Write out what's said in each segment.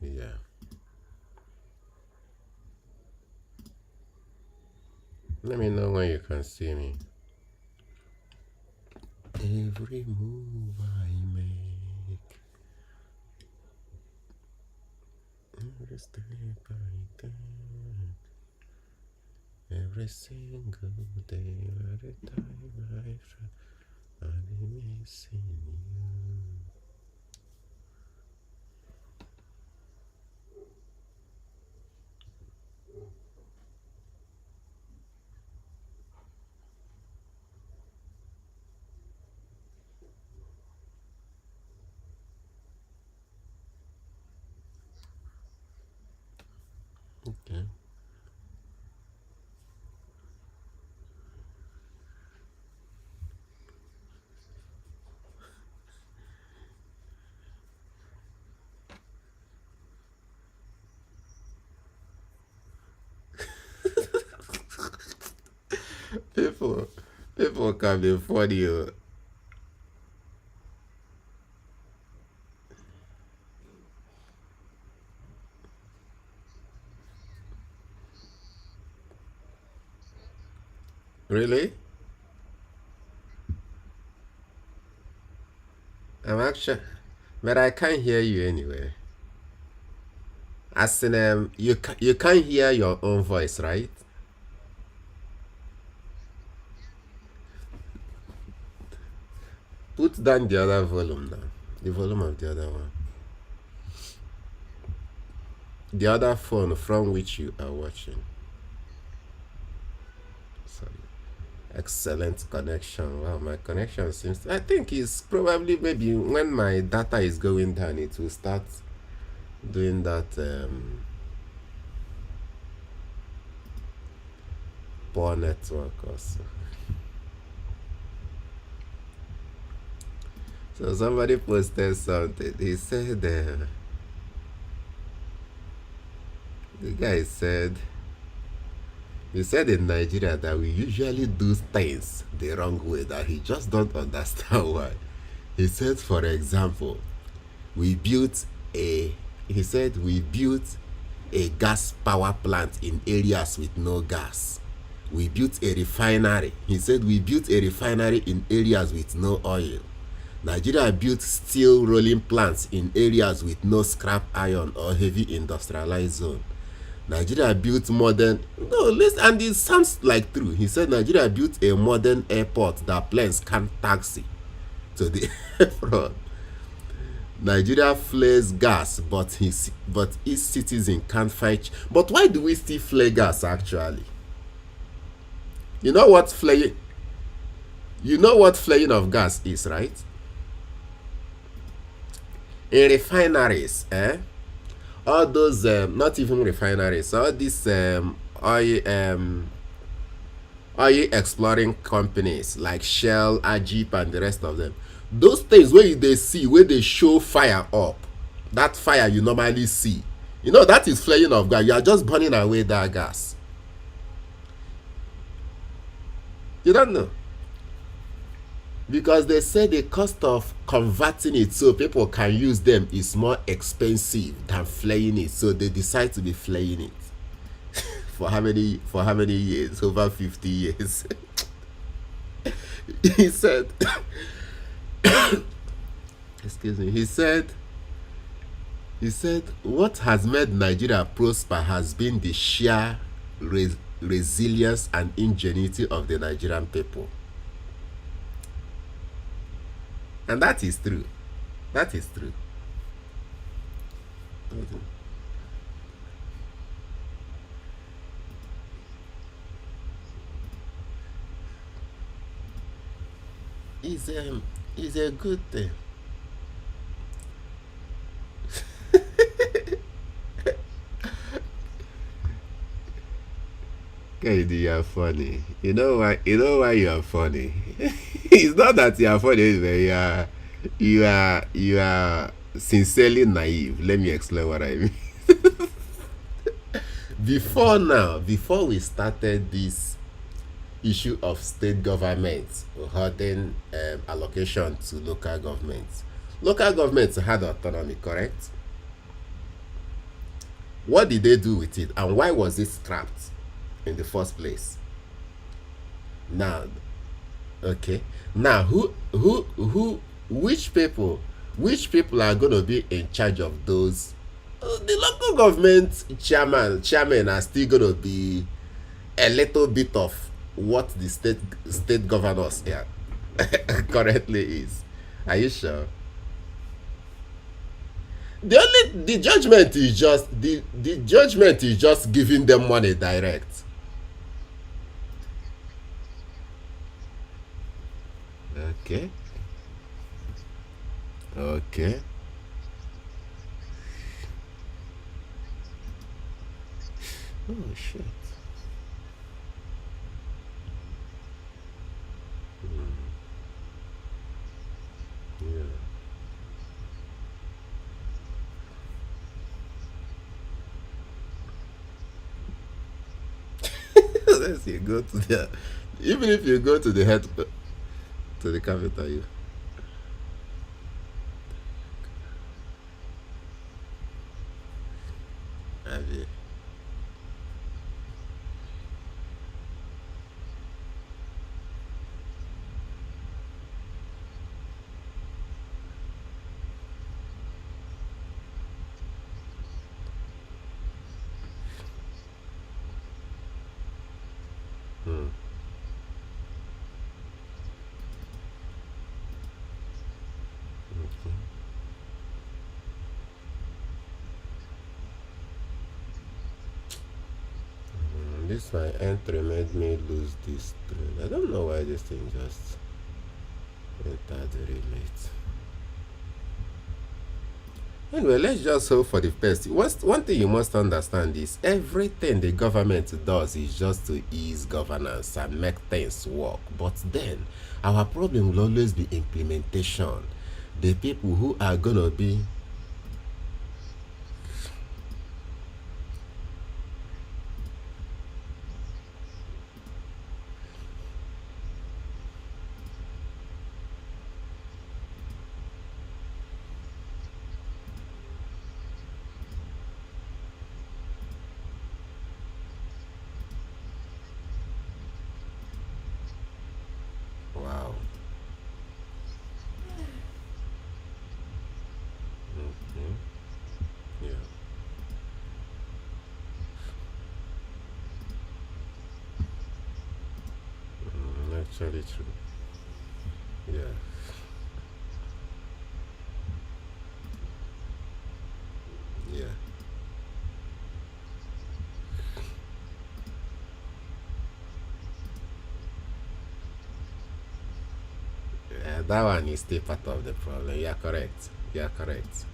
Yeah. Let me know when you can see me. Every move I make, every step I take, every single day, every time I try, I'm missing you. Okay. People, people can be funny. Oh. Really? I'm actually, but I can't hear you anyway. As in, you can't hear your own voice, right? Put down the other volume now. The volume of the other one. The other phone from which you are watching. Sorry. Excellent connection. Wow, my connection seems. I think it's probably maybe when my data is going down, it will start doing that poor network also. So somebody posted something. He said, the guy said, he said in Nigeria that we usually do things the wrong way, that he just don't understand why. He said, for example, we built a, he said, we built a gas power plant in areas with no gas. We built a refinery. He said, we built a refinery in areas with no oil. Nigeria built steel rolling plants in areas with no scrap iron or heavy industrialized zone. Nigeria built modern, no, listen, and it sounds like true. He said Nigeria built a modern airport that planes can't taxi to the airport. Nigeria flares gas, but each citizen can't fight. But why do we still flare gas actually? You know what flaring? You know what flaring of gas is, right? In refineries, all those not even refineries, all these oil exploring companies like Shell, Ajip, and the rest of them. Those things where they see, where they show fire up, that fire you normally see, you know that is flaring of gas. You are just burning away that gas. You don't know, because they say the cost of converting it so people can use them is more expensive than flaying it, so they decide to be flaying it. For how many years? Over 50 years. He said, excuse me, he said what has made Nigeria prosper has been the sheer resilience and ingenuity of the Nigerian people. And that is true. That is true. It's a good thing. Kennedy, you are funny. You know why you are funny? It's not that you are funny, but you are sincerely naive. Let me explain what I mean. Before we started this issue of state governments holding allocation to local governments had autonomy, correct? What did they do with it, and why was it scrapped in the first place? Now, okay. Now, which people are going to be in charge of those? The local government chairman are still going to be a little bit of what the state governors here currently is. Are you sure? The judgment is just giving them money direct. Okay. Okay. Oh shit. Yeah. Unless you go to the, even if you go to the head, to the capital, you have it. Hmm. Okay. This my entry made me lose this trade. I don't know why this thing just entered very late. Anyway, let's just hope for the best. One thing you must understand is everything the government does is just to ease governance and make things work. But then, our problem will always be implementation. The people who are gonna be, wow. Mhm. Yeah. Actually true. Yeah. Yeah. That one is still part of the problem. You are correct. You are correct.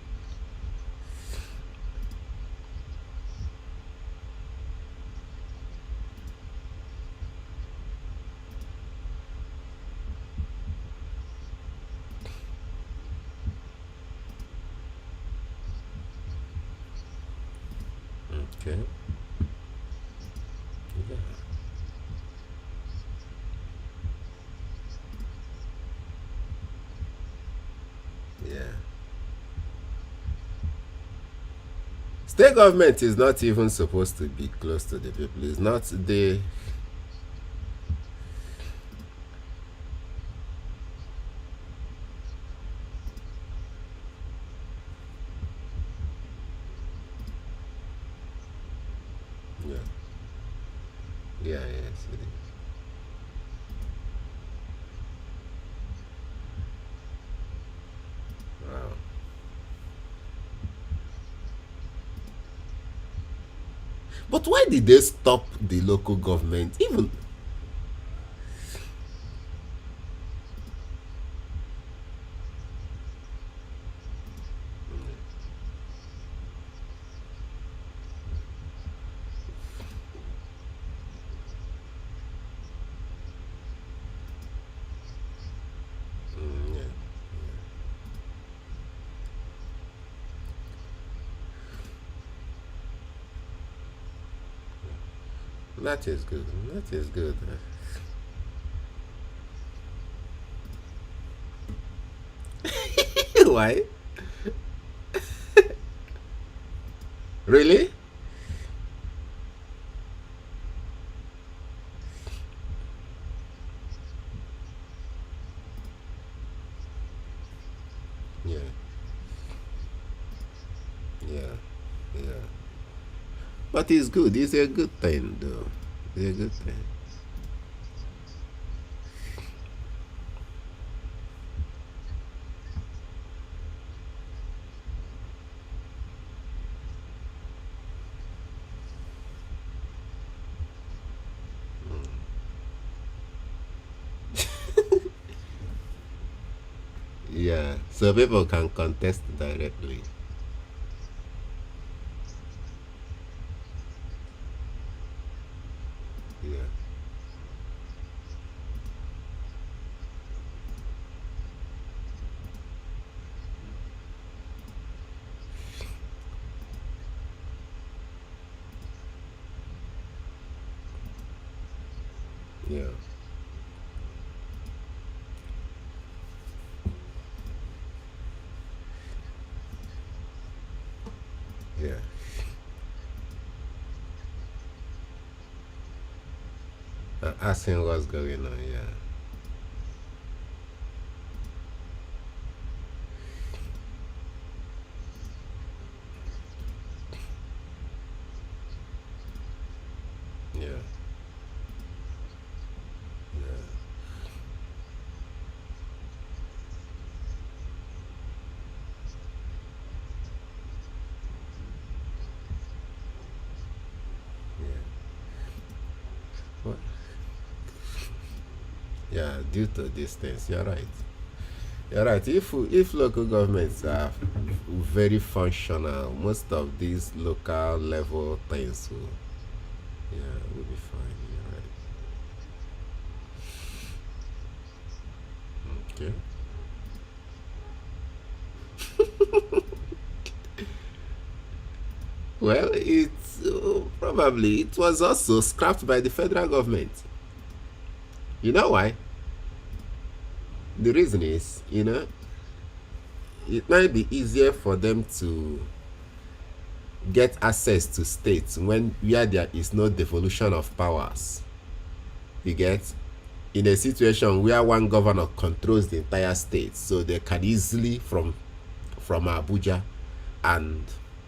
Okay. Yeah. Yeah. State government is not even supposed to be close to the people. It's not the. Yeah. Yeah. Yes. It is. Wow. But why did they stop the local government? Even. Yeah. That is good. That is good. Why? Really? But it's good. It's a good thing, though. It's a good thing. Yeah. So people can contest directly. Yeah. Yeah. Yeah. Asking what's going on. Yeah. Yeah. Yeah. Yeah. What? Yeah. Due to distance. You're right. You're right. If local governments are very functional, most of these local level things will, yeah, will be fine. You're right. Okay. Well, it's probably it was also scrapped by the federal government. You know why? The reason is, it might be easier for them to get access to states when where there is no devolution of powers. You get, in a situation where one governor controls the entire state, so they can easily from Abuja and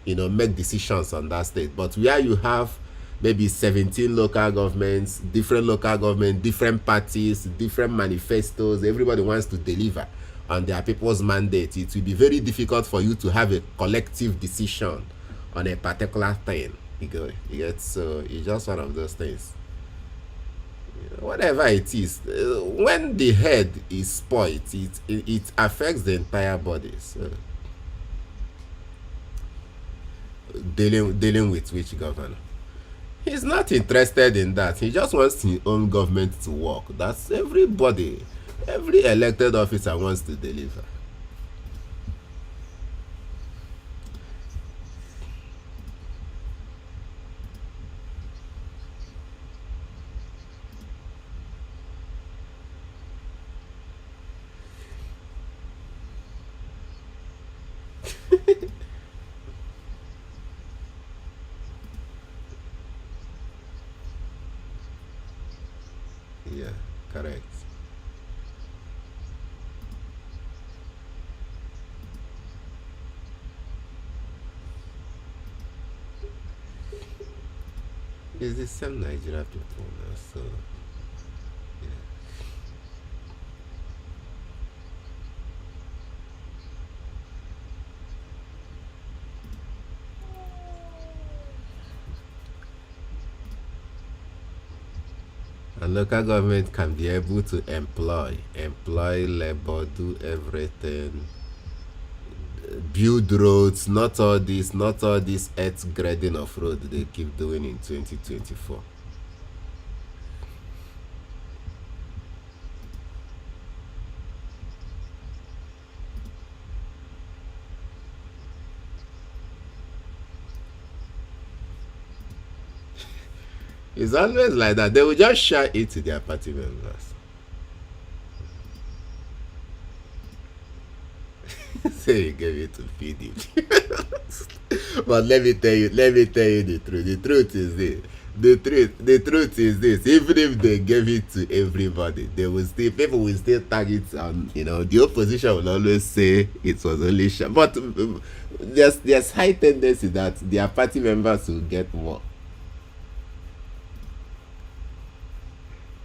make decisions on that state. But where you have maybe 17 local governments, different parties, different manifestos, everybody wants to deliver on their people's mandate, it will be very difficult for you to have a collective decision on a particular thing. You get, so it's just one of those things. Whatever it is, when the head is spoiled, it affects the entire body. So dealing with which governor? He's not interested in that. He just wants his own government to work. That's everybody. Every elected officer wants to deliver. Yeah, correct. It's the same Nigeria people now, so yeah. And local government can be able to employ labor, do everything, build roads, not all this earth grading of road they keep doing in 2024. It's always like that. They will just share it to their party members. Say you gave it to PDP. But let me tell you the truth. The truth is this. The truth is this. Even if they gave it to everybody, they will still people will still tag it on. The opposition will always say it was only share. But there's high tendency that their party members will get more.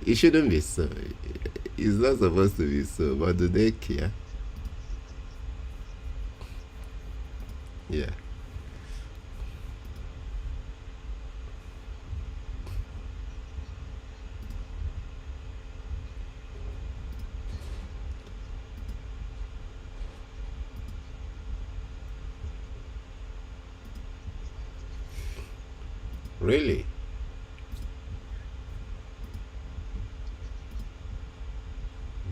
It shouldn't be so. It's not supposed to be so, but do they care? Yeah. Really?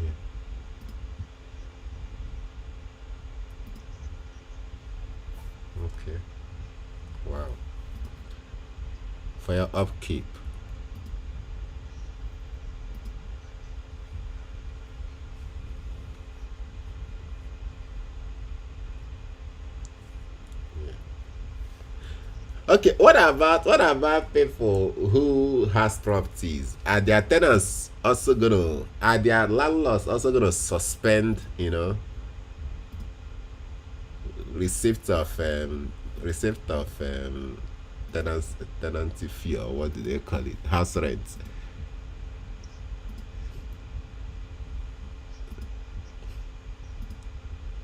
Yeah. Okay. Wow. For your upkeep. Yeah. Okay, what about people who has properties? Are their tenants also gonna are their landlords also gonna suspend, receipt of receipt of tenants tenancy fee, or what do they call it? House rent.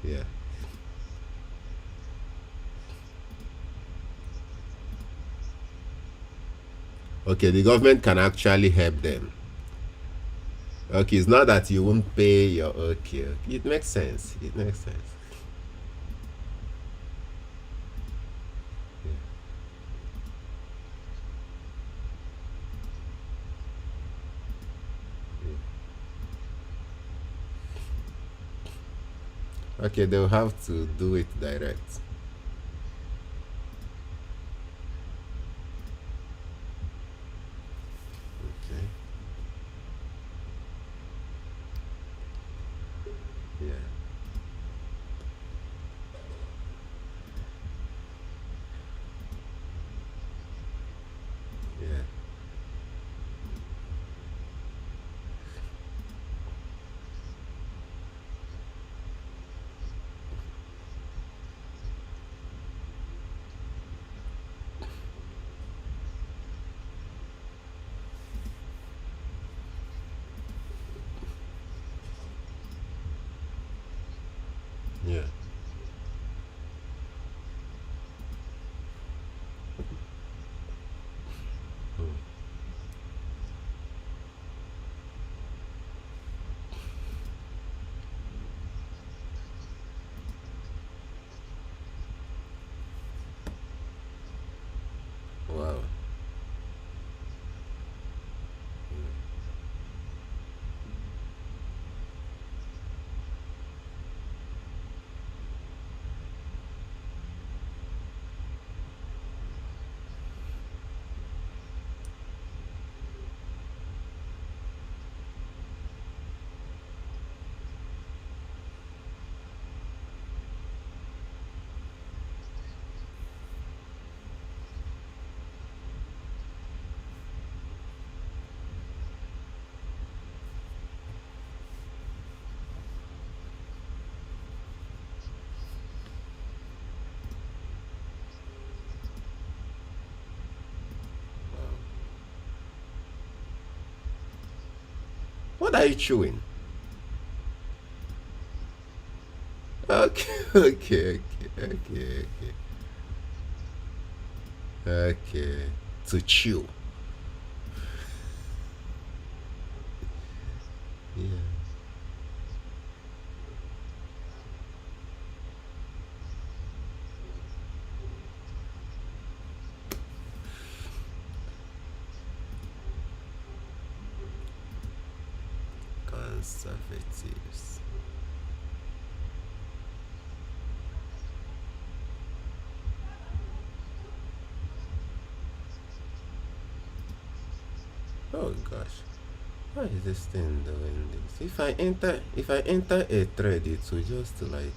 Yeah. Okay, the government can actually help them. Okay, it's not that you won't pay your okay. It makes sense. It makes sense. Yeah. Okay, they'll have to do it direct. Okay. Yeah. Yeah. Yeah. Mm. Wow. Wow. What are you chewing? Okay. Okay. Okay. Okay. Okay. Okay. To chew. Yeah. Conservatives. Oh gosh. Why is this thing doing this? If I enter a thread, it will just like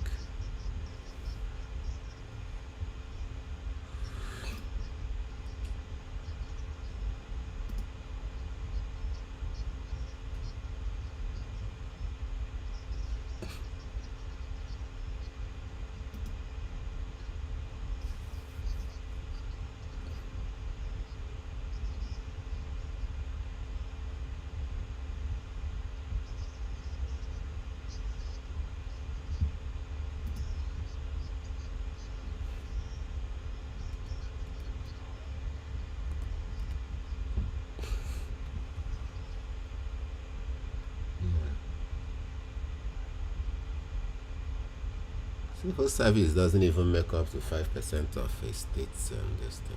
Civil service doesn't even make up to 5% of a state's this thing.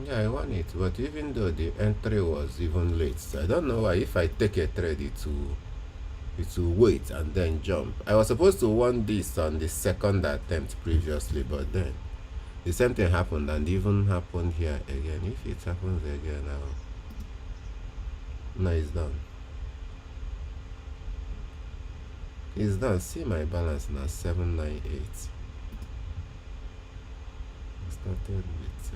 Yeah, I won it, but even though the entry was even late, so I don't know why if I take a trade it will wait and then jump. I was supposed to won this on the second attempt previously, but then the same thing happened and even happened here again. If it happens again now, no, it's done. It's done. See my balance now, 798. I started with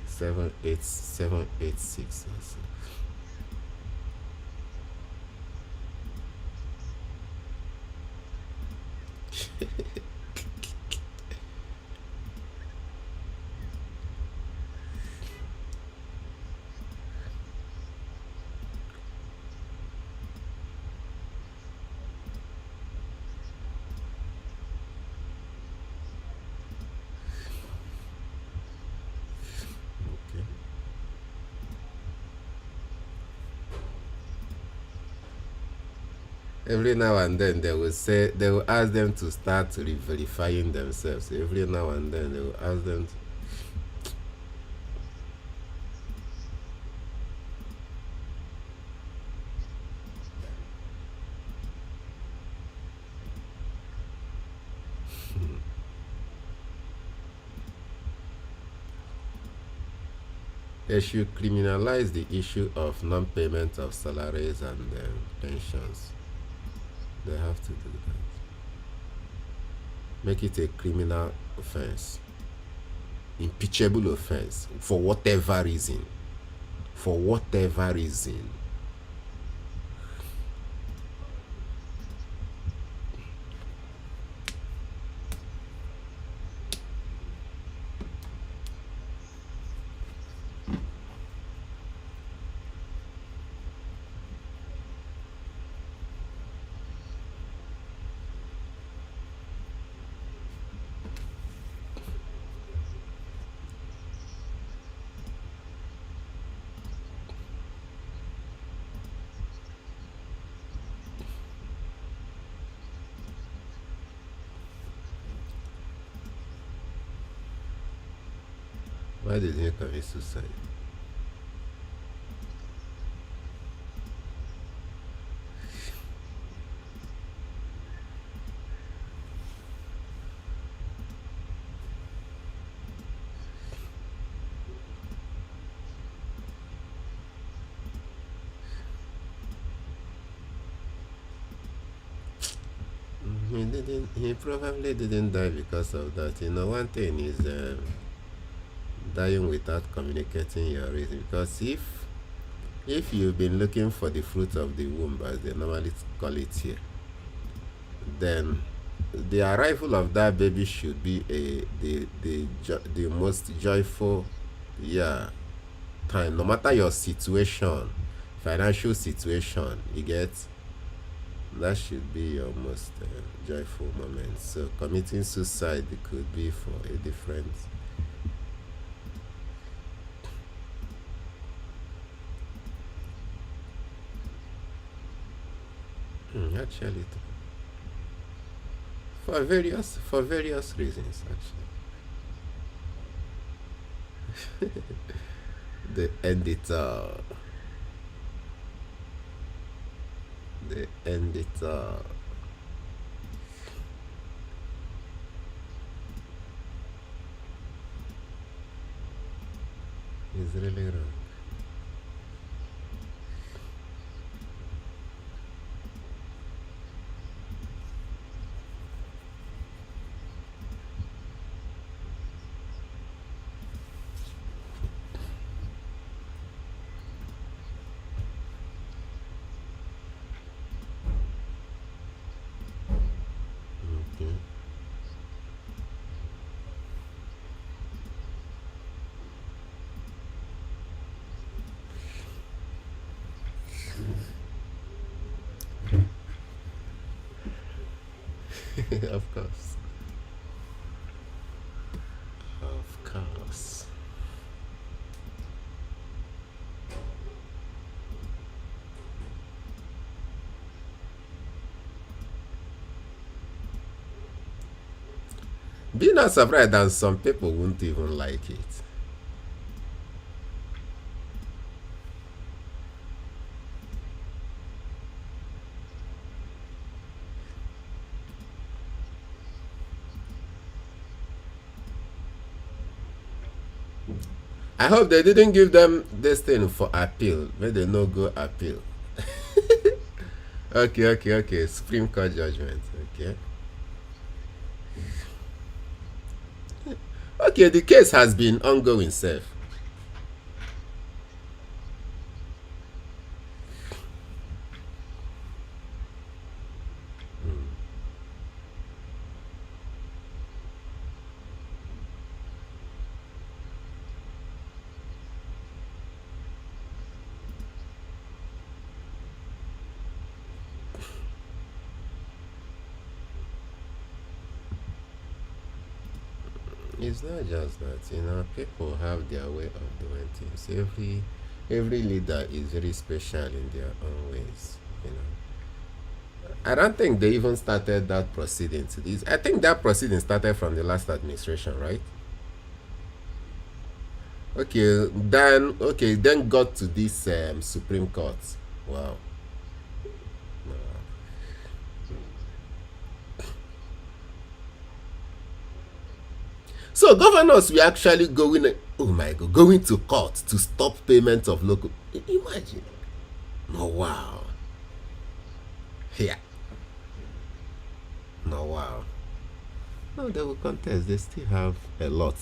786 or so. Okay. Every now and then they will ask them to start verifying themselves. Every now and then they will ask them to, they should criminalize the issue of non-payment of salaries and pensions. They have to do that. Make it a criminal offense, impeachable offense for whatever reason. For whatever reason. Why did he commit suicide? He probably didn't die because of that. You know, one thing is dying without communicating your reason. Because if you've been looking for the fruit of the womb, as they normally call it here, then the arrival of that baby should be the most joyful, yeah, time. No matter your situation, financial situation, you get, that should be your most joyful moment. So committing suicide could be for a different. Actually, for various reasons, actually. They end it all. They end it all. It's really wrong. Okay. Of course. Be not surprised that some people won't even like it. I hope they didn't give them this thing for appeal. May they no go appeal. Okay. Supreme Court judgment. Okay. Okay, the case has been ongoing, sir. It's not just that, people have their way of doing things. Every leader is very special in their own ways, I don't think they even started that proceeding to this. I think that proceeding started from the last administration, right? Then got to this Supreme Court. Wow. So governors were actually going, oh my God, going to court to stop payment of local. Imagine. No, wow. Yeah. No, wow. No, they will contest. They still have a lot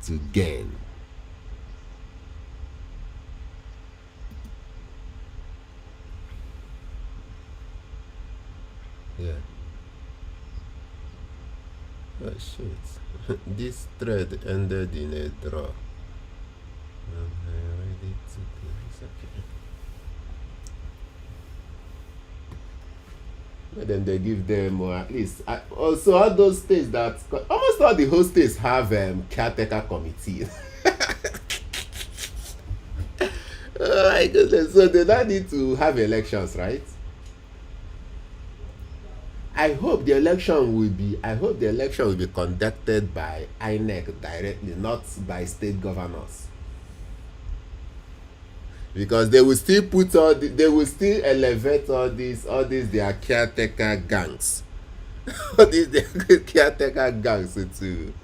to gain. Yeah. Oh shit. This thread ended in a draw. Am I ready to close? Okay. But then they give them, or at least, also all those states that almost all the whole states have caretaker committee. Oh my goodness! So they don't need to have elections, right? I hope the election will be conducted by INEC directly, not by state governors. Because they will still they will still elevate all these their caretaker gangs. All these their caretaker gangs into.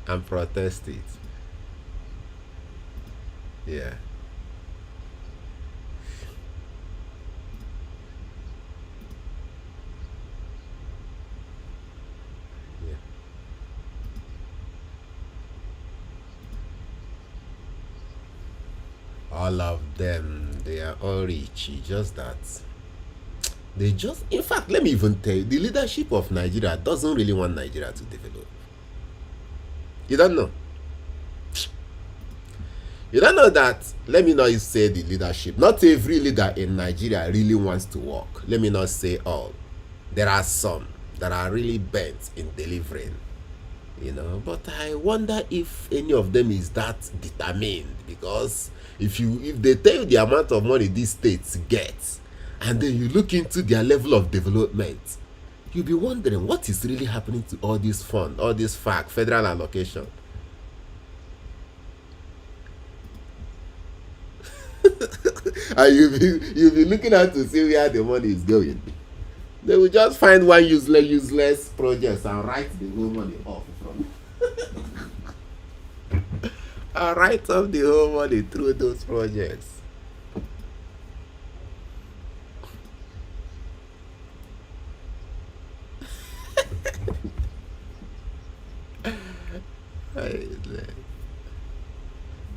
And protest it. Yeah. Yeah. All of them, they are all rich. It's just that in fact, let me even tell you, the leadership of Nigeria doesn't really want Nigeria to develop. You don't know. You don't know that. Let me not say the leadership. Not every leader in Nigeria really wants to work. Let me not say all. There are some that are really bent in delivering. But I wonder if any of them is that determined, because if they tell you the amount of money these states get, and then you look into their level of development, you'll be wondering what is really happening to all this fund, all this federal allocation. And you'll be looking out to see where the money is going. They will just find one useless project and write the whole money off from. And write off the whole money through those projects.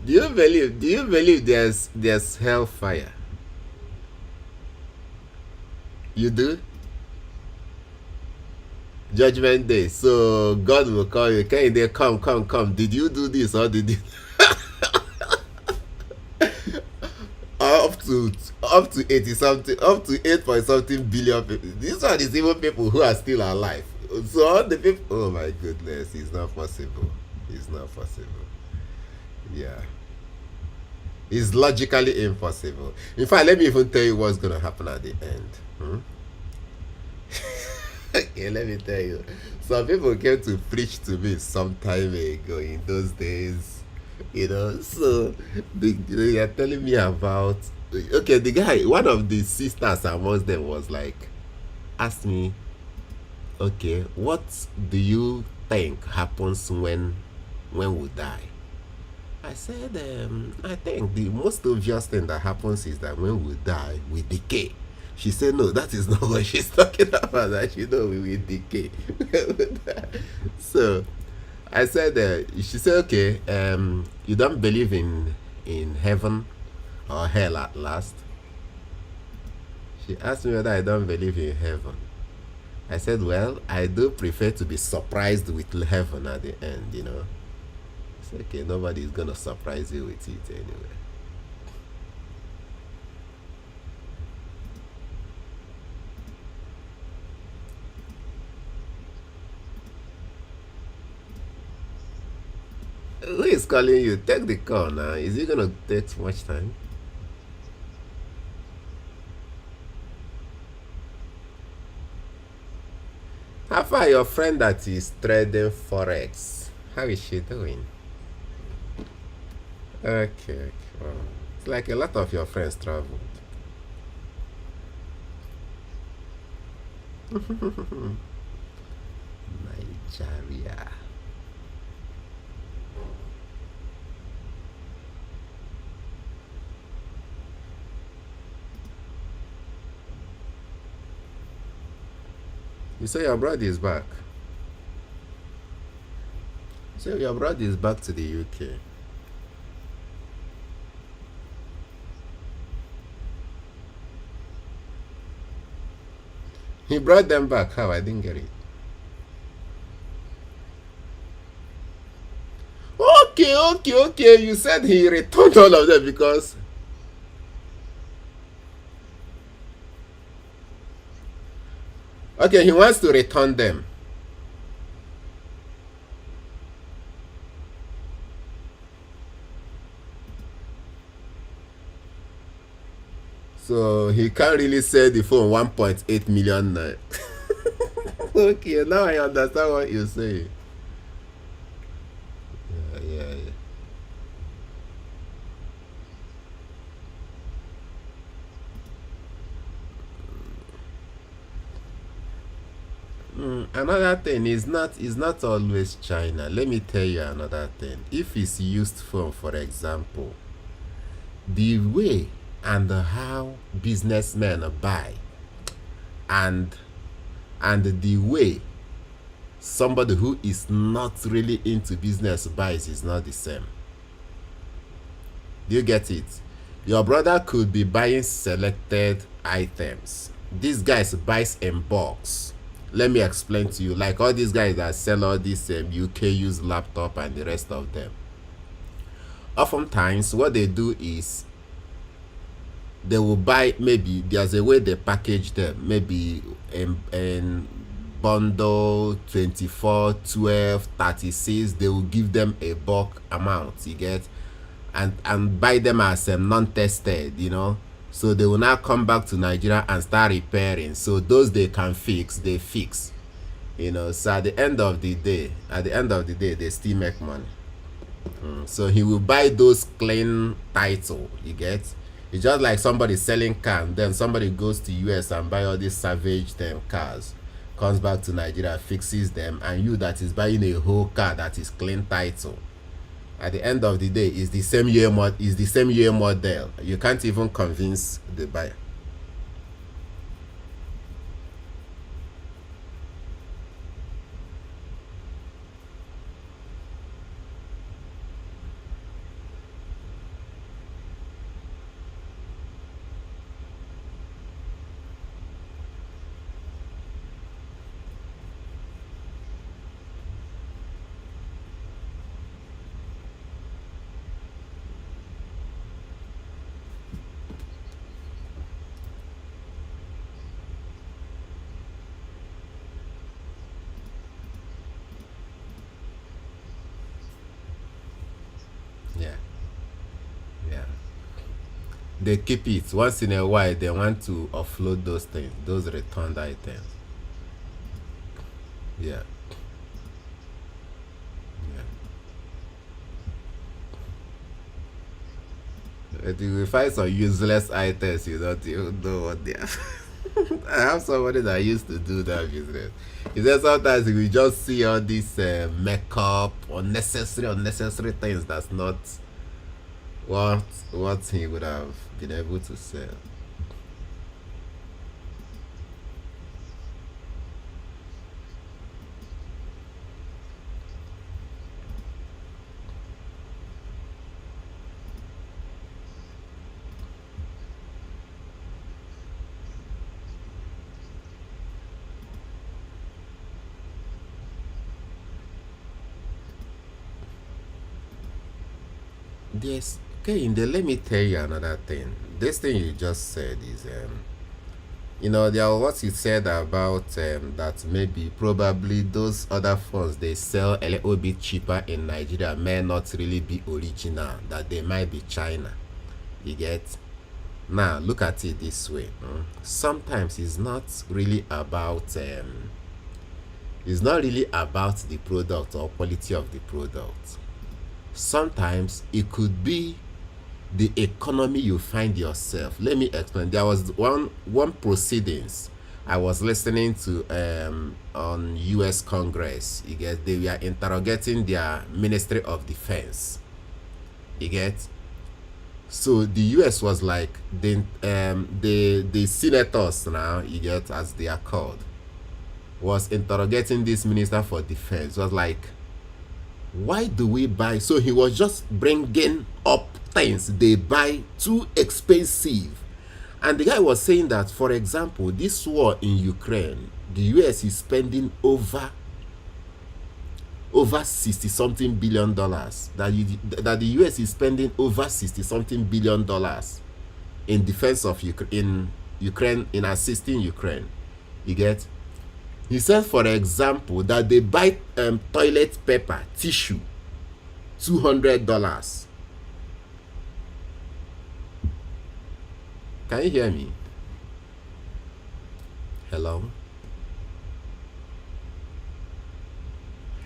Do you believe there's hellfire? You do? Judgment day. So God will call you. Can they come? Did you do this or did you up to 80 something, up to 8 point something billion people? This one is even people who are still alive. So all the people, oh my goodness, it's not possible. not possible. Yeah. It's logically impossible. In fact, let me even tell you what's going to happen at the end. Hmm? Okay, let me tell you. Some people came to preach to me some time ago in those days. So they are telling me about. Okay, the guy, one of the sisters amongst them was like, asked me, okay, what do you think happens when we die? I said, I think the most obvious thing that happens is that when we die, we decay. She said, no, that is not what she's talking about. That you know we will decay. So I said, she said, okay, you don't believe in heaven or hell at last. She asked me whether I don't believe in heaven. I said, well, I do prefer to be surprised with heaven at the end. It's okay, nobody's gonna surprise you with it anyway. Who is calling you? Take the call now. Is it gonna take much time? How far your friend that is trading forex? How is she doing? Okay. Wow. It's like a lot of your friends traveled. Nigeria. You say your brother is back. So your brother is back to the UK. He brought them back. How? I didn't get it. Okay. You said he returned all of them because. Okay, he wants to return them. So he can't really sell the phone 1.8 million. Okay, now I understand what you say. Yeah. Another thing is not always China. Let me tell you another thing. If it's used phone, for example, the way and how businessmen buy and the way somebody who is not really into business buys is not the same. Do you get it? Your brother could be buying selected items. These guys buys in bulks. Let me explain to you. Like all these guys that sell all these UK used laptop and the rest of them. Oftentimes, what they do is they will buy, maybe there's a way they package them, maybe in bundle 24, 12, 36. They will give them a bulk amount, you get, and buy them as non-tested. So they will now come back to Nigeria and start repairing. So those they can fix, they fix. So at the end of the day, they still make money. So he will buy those clean title, you get. It's just like somebody selling car, and then somebody goes to US and buy all these savage cars, comes back to Nigeria, fixes them, and you that is buying a whole car that is clean title, at the end of the day, is the same year model. You can't even convince the buyer. they keep it. Once in a while, they want to offload those things, those returned items. Yeah. But you will find some useless items you don't even know what they are. I have somebody that used to do that business. He said sometimes you will just see all these makeup, unnecessary things that's not what he would have been able to sell. Yes. Okay, let me tell you another thing. This thing you just said is, there was what you said about that maybe probably those other phones they sell a little bit cheaper in Nigeria may not really be original, that they might be China. You get? Now look at it this way. Sometimes it's not really about the product or quality of the product. Sometimes it could be the economy you find yourself. Let me explain. There was one proceedings I was listening to on US Congress. You get, they were interrogating their Ministry of Defense. You get, so the US was like the senators now, you get, as they are called, was interrogating this Minister for Defense. It was like, why do we buy? So he was just bringing up things they buy too expensive. And the guy was saying that, for example, this war in Ukraine, the US is spending over 60 something billion dollars. That the US is spending over 60 something billion dollars in defense of Ukraine, in assisting Ukraine. You get? He said, for example, that they buy toilet paper, tissue, $200. Can you hear me? Hello?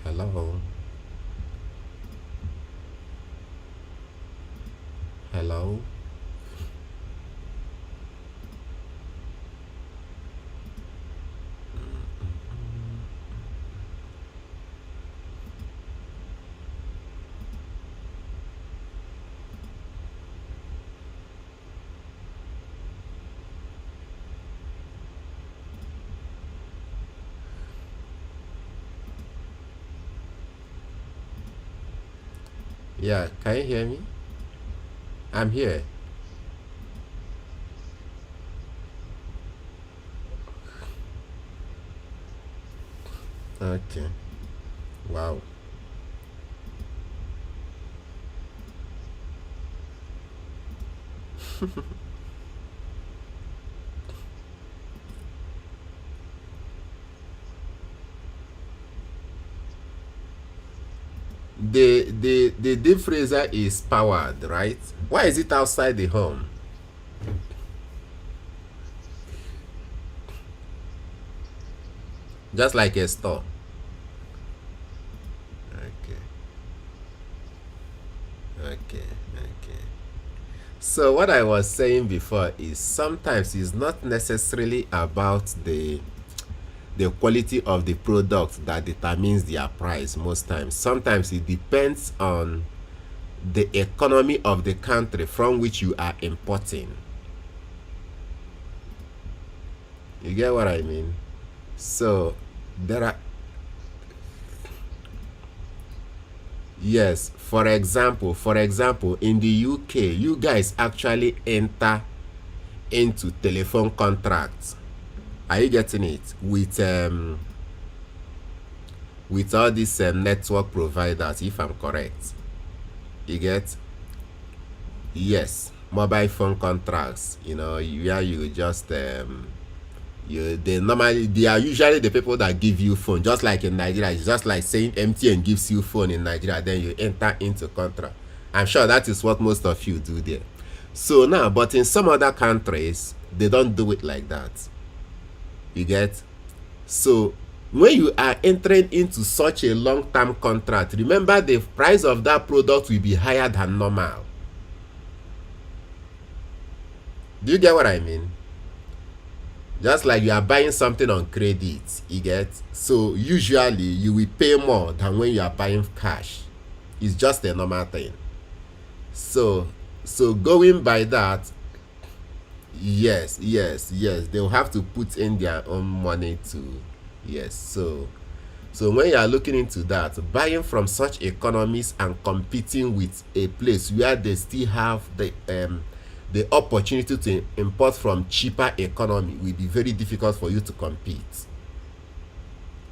Hello? Hello? Yeah, can you hear me? I'm here. Okay. Wow. The deep freezer is powered, right? Why is it outside the home? Just like a store. Okay. Okay. Okay. So what I was saying before is sometimes it's not necessarily about the quality of the product that determines their price. Most times, sometimes it depends on the economy of the country from which you are importing. You get what I mean? So there are, yes, for example, in the UK, you guys actually enter into telephone contracts. Are you getting it? With all these network providers, if I'm correct. You get? Yes, mobile phone contracts. Where you just they are usually the people that give you phone. Just like in Nigeria, it's just like saying MTN gives you phone in Nigeria, then you enter into contract. I'm sure that is what most of you do there. So now, but in some other countries, they don't do it like that. You get? So when you are entering into such a long-term contract, remember the price of that product will be higher than normal. Do you get what I mean? Just like you are buying something on credit, you get? So usually you will pay more than when you are buying cash. It's just a normal thing. So going by that, yes, they'll have to put in their own money to, yes. So when you are looking into that, buying from such economies and competing with a place where they still have the opportunity to import from cheaper economy will be very difficult for you to compete,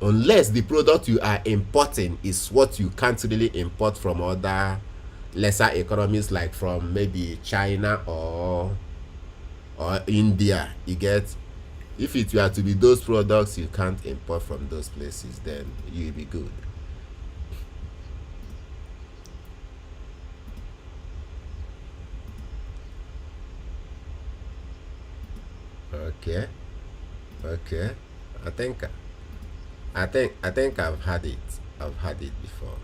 unless the product you are importing is what you can't really import from other lesser economies, like from maybe China or India. You get? If it were to be those products you can't import from those places, then you'll be good. Okay, okay. I think I think I've had it. I've had it before.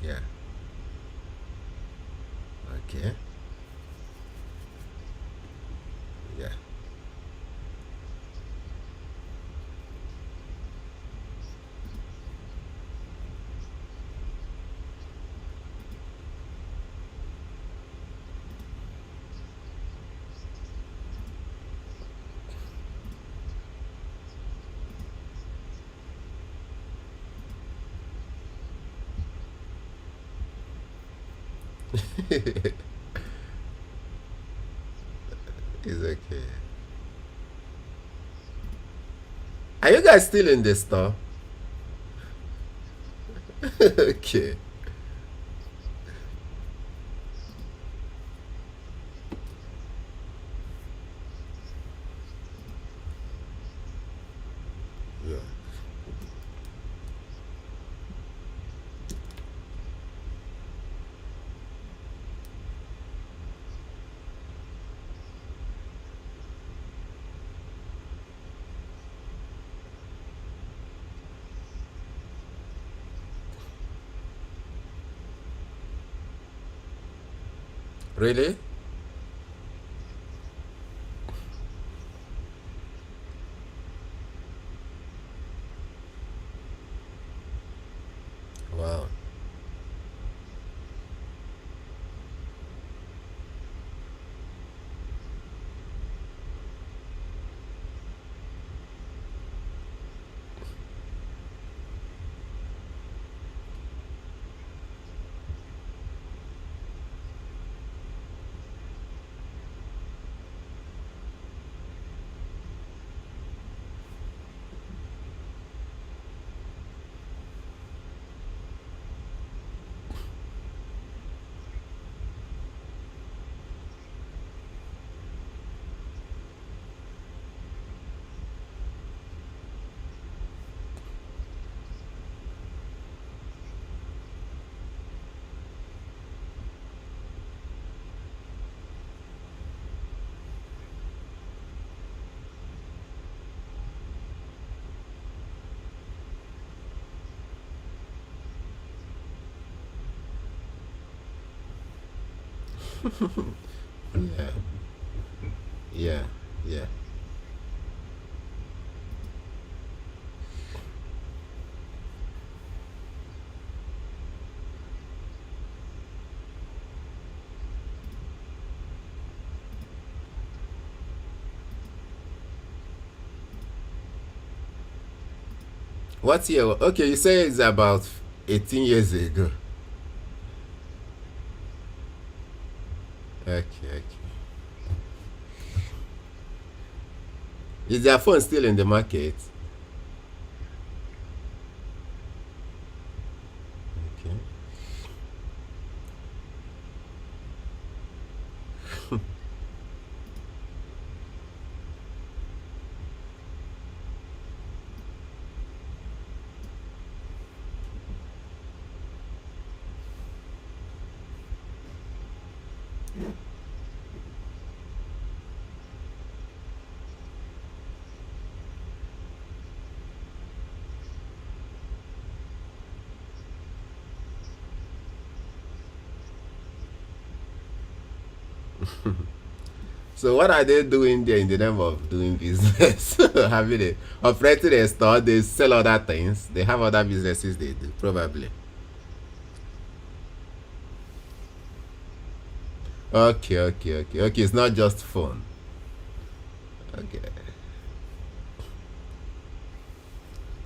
Yeah. Okay. Yeah. It's okay. Are you guys still in the store? Okay. Yeah. Really? Wow. Yeah. Yeah. Yeah. What year? Okay, you say it's about 18 years ago. Okay, okay. Is their phone still in the market? Okay. So what are they doing there in the name of doing business? Having a operating a store, they sell other things. They have other businesses they do, probably. Okay, okay, okay, okay. It's not just phone. Okay,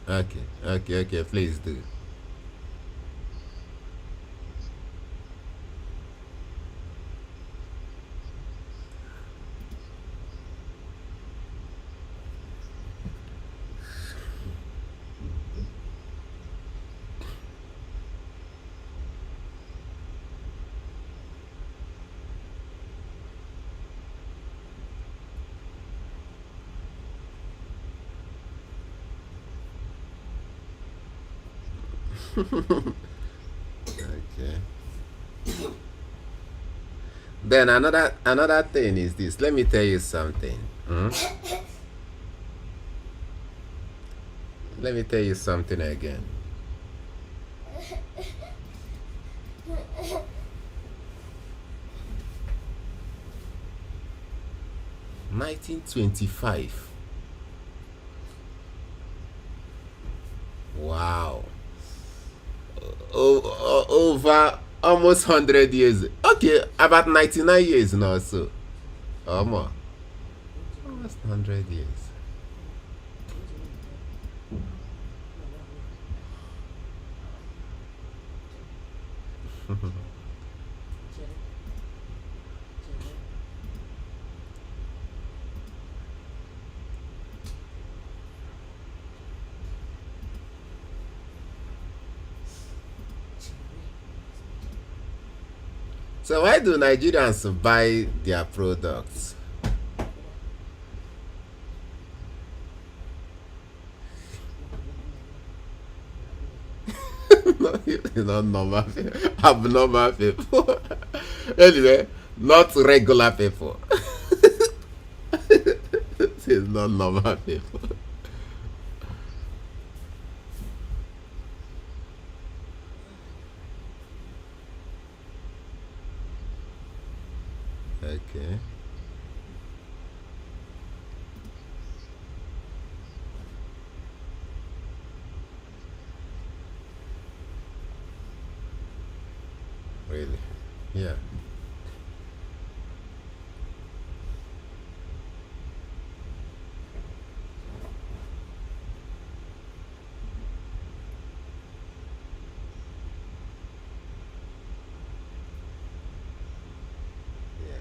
okay, okay, okay. Please do. Okay. Then another thing is this. Let me tell you something. Hmm? Let me tell you something again. 1925. Wow. Over almost 100 years. Okay, about 99 years now. So, more. Almost 100 years. So why do Nigerians buy their products? Not normal people, abnormal people. Anyway, not regular people. It's not normal people. Okay. Really? Yeah. Yeah.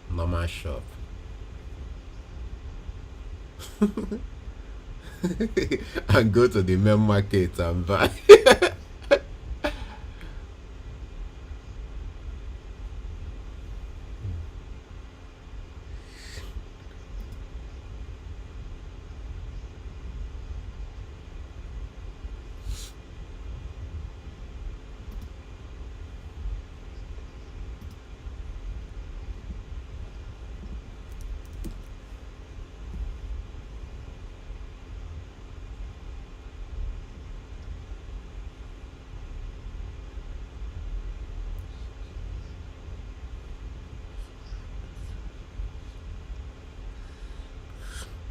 Normal shop. And go to the main market and buy.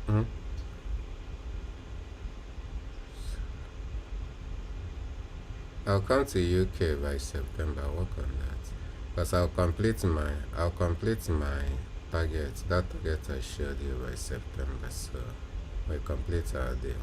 Mhm. I'll come to UK by September. Work on that, because I'll complete my target. That target I showed you by September. So we complete our deal.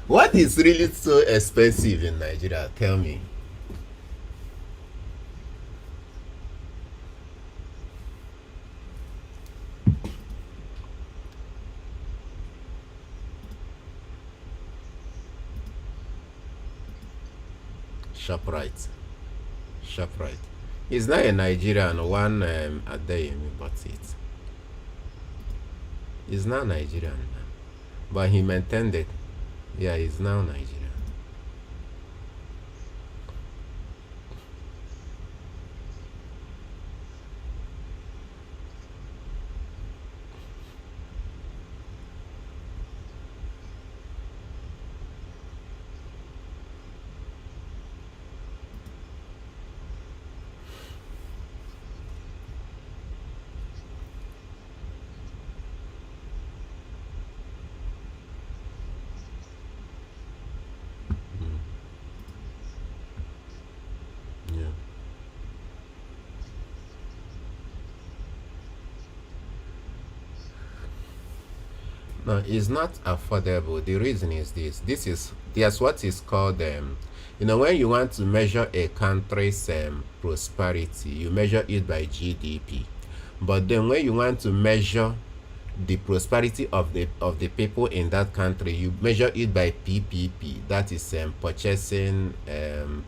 What is really so expensive in Nigeria? Tell me. ShopRite. ShopRite. He's not a Nigerian, one Adeyemi, but he's not Nigerian now. But he maintained it. Yeah, he's now Nigerian. Yeah. No, it's not affordable. The reason is this. There's what is called when you want to measure a country's prosperity, you measure it by GDP. But then when you want to measure the prosperity of the people in that country, you measure it by PPP. That is purchasing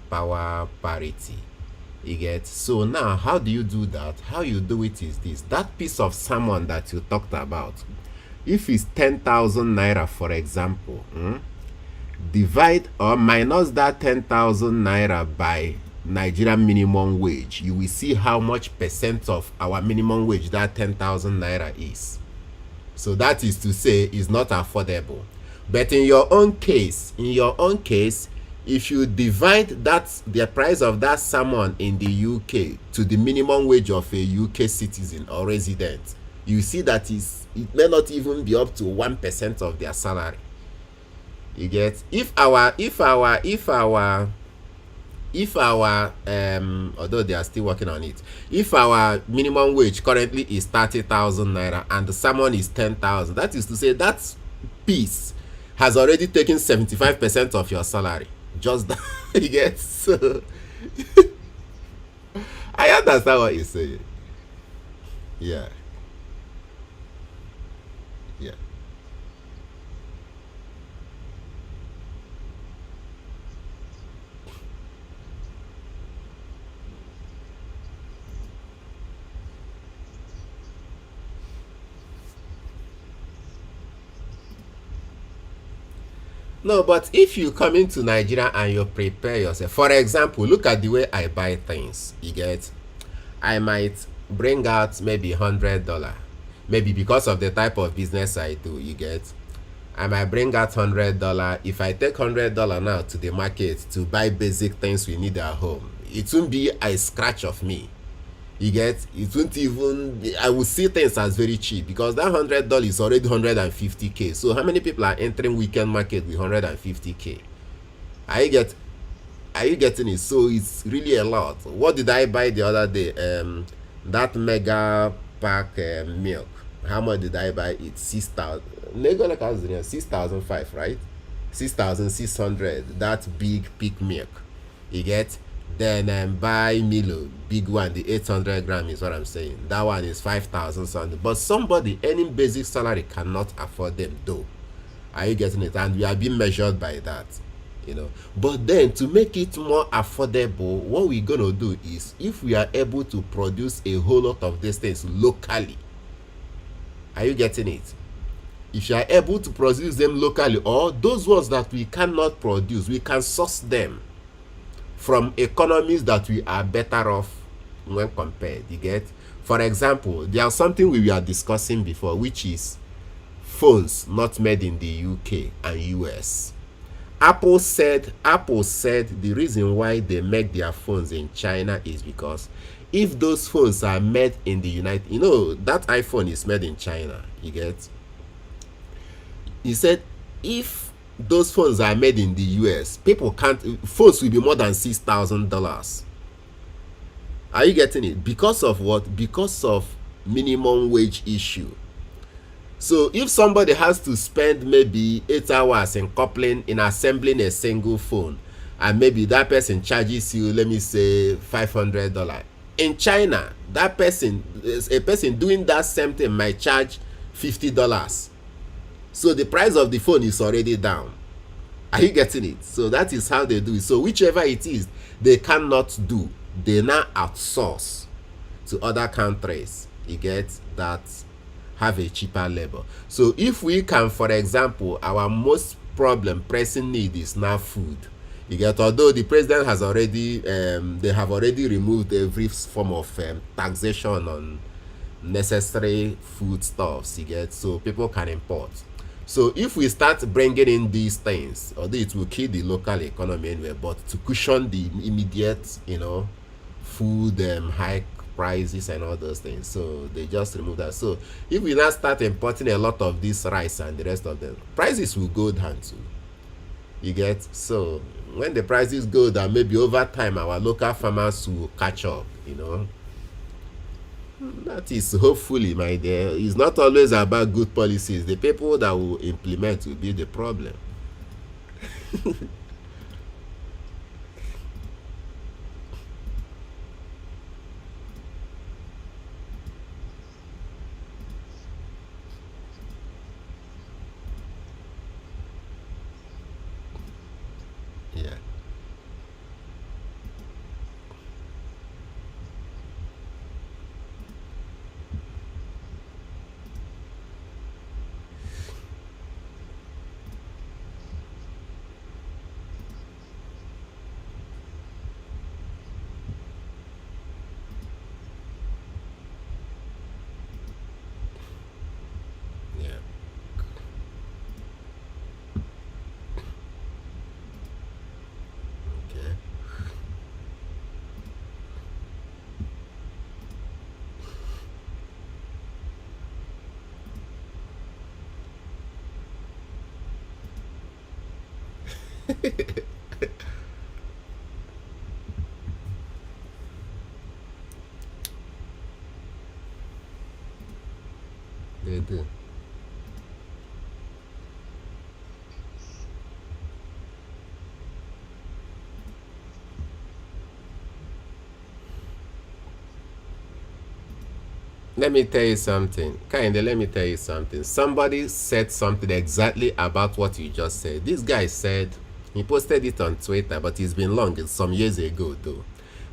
power parity. You get? So now, how do you do that? How you do it is this: that piece of salmon that you talked about, if it's 10,000 naira, for example, divide or minus that 10,000 naira by Nigerian minimum wage, you will see how much percent of our minimum wage that 10,000 naira is. So that is to say, it's not affordable. But in your own case, if you divide the price of that salmon in the UK to the minimum wage of a UK citizen or resident, you see that it may not even be up to 1% of their salary. You get? If our although they are still working on it, if our minimum wage currently is 30,000 naira and the salmon is 10,000, that is to say that piece has already taken 75% of your salary. Just that. You get? So I understand what you're saying. Yeah. Yeah. No, but if you come into Nigeria and you prepare yourself, for example, look at the way I buy things. You get? I might bring out maybe $100, maybe because of the type of business I do. You get? I might bring out $100. If I take $100 now to the market to buy basic things we need at home, it won't be a scratch of me. You get? It won't even I will see things as very cheap because that $100 is already 150k. So how many people are entering weekend market with 150k? Are you get are you getting it? So it's really a lot. What did I buy the other day? That mega pack milk. How much did I buy it? 6,000. 6,005, right? 6,600. That big peak milk. You get? Then buy Milo, big one, the 800 gram is what I'm saying. That one is 5,000 something. But somebody earning basic salary cannot afford them though. Are you getting it? And we are being measured by that. But then to make it more affordable, what we're gonna do is, if we are able to produce a whole lot of these things locally, are you getting it? If you are able to produce them locally, or those ones that we cannot produce, we can source them from economies that we are better off when compared. You get? For example, there's something we were discussing before, which is phones not made in the UK and US. Apple said the reason why they make their phones in China is because if those phones are made in the that iPhone is made in China. You get? He said if those phones are made in the US, phones will be more than $6,000. Are you getting it? Because of what? Because of minimum wage issue. So if somebody has to spend maybe 8 hours in assembling a single phone, and maybe that person charges you, let me say, $500. In China, a person doing that same thing might charge $50. So the price of the phone is already down. Are you getting it? So that is how they do it. So whichever it is they cannot do, they now outsource to other countries. You get that have a cheaper labor. So if we can, for example, our most problem pressing need is now food. You get, although the president has already they have already removed every form of taxation on necessary foodstuffs, you get, so people can import. So if we start bringing in these things, although it will kill the local economy anyway, but to cushion the immediate, food hike prices and all those things, so they just remove that. So if we now start importing a lot of this rice and the rest of them, prices will go down too. You get, so when the prices go down, maybe over time our local farmers will catch up. That is hopefully, my dear. It's not always about good policies. The people that will implement will be the problem. Yeah. Yeah. Okay. They do. Let me tell you something. Kinda, let me tell you something. Somebody said something exactly about what you just said. This guy said, he posted it on Twitter, but it's been long, it's some years ago though.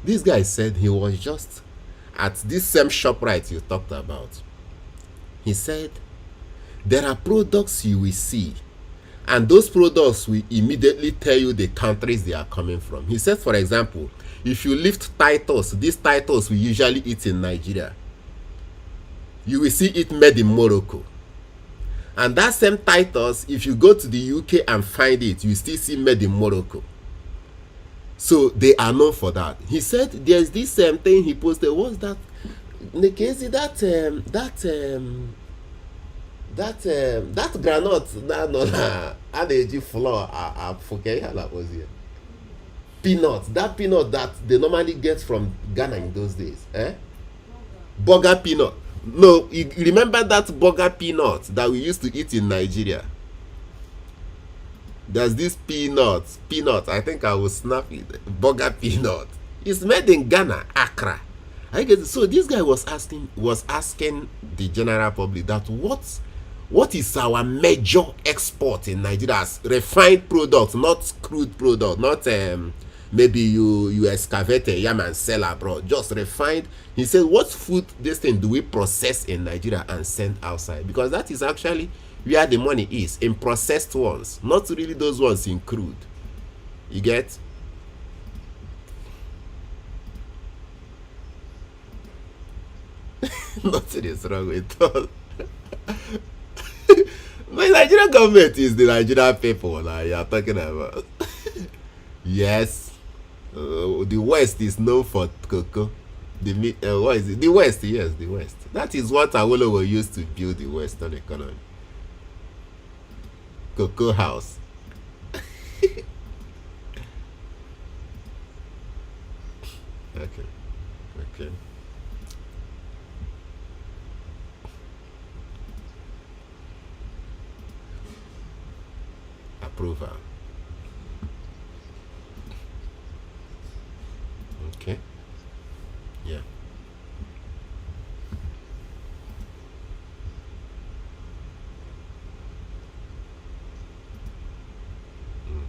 This guy said he was just at this same ShopRite you talked about. He said, there are products you will see, and those products will immediately tell you the countries they are coming from. He said, for example, if you lift Titus, these Titus we usually eat in Nigeria, you will see it made in Morocco. And that same Titus, if you go to the UK and find it, you still see made in Morocco. So they are known for that. He said there's this same thing he posted. What's that? Nikezi, that granite that no energy flour I forget how that was here. Peanut, that peanut that they normally get from Ghana in those days. Burger peanut. No, you remember that burger peanut that we used to eat in Nigeria? There's this peanut. I think I will snap it. Burger peanut. It's made in Ghana, Accra. I guess so. This guy was asking the general public that what is our major export in Nigeria as refined product, not crude product, not maybe you excavate a yam and sell abroad, just refined. He said, what food this thing do we process in Nigeria and send outside? Because that is actually where the money is, in processed ones, not really those ones in crude. You get? Nothing is wrong with us. The Nigerian government is the Nigerian people that you are talking about. Yes. The West is known for cocoa. What is it? The West, yes, the West. That is what Awolowo used to build the Western economy. Cocoa house. Okay. Okay. Approval. Okay. Yeah. Mm.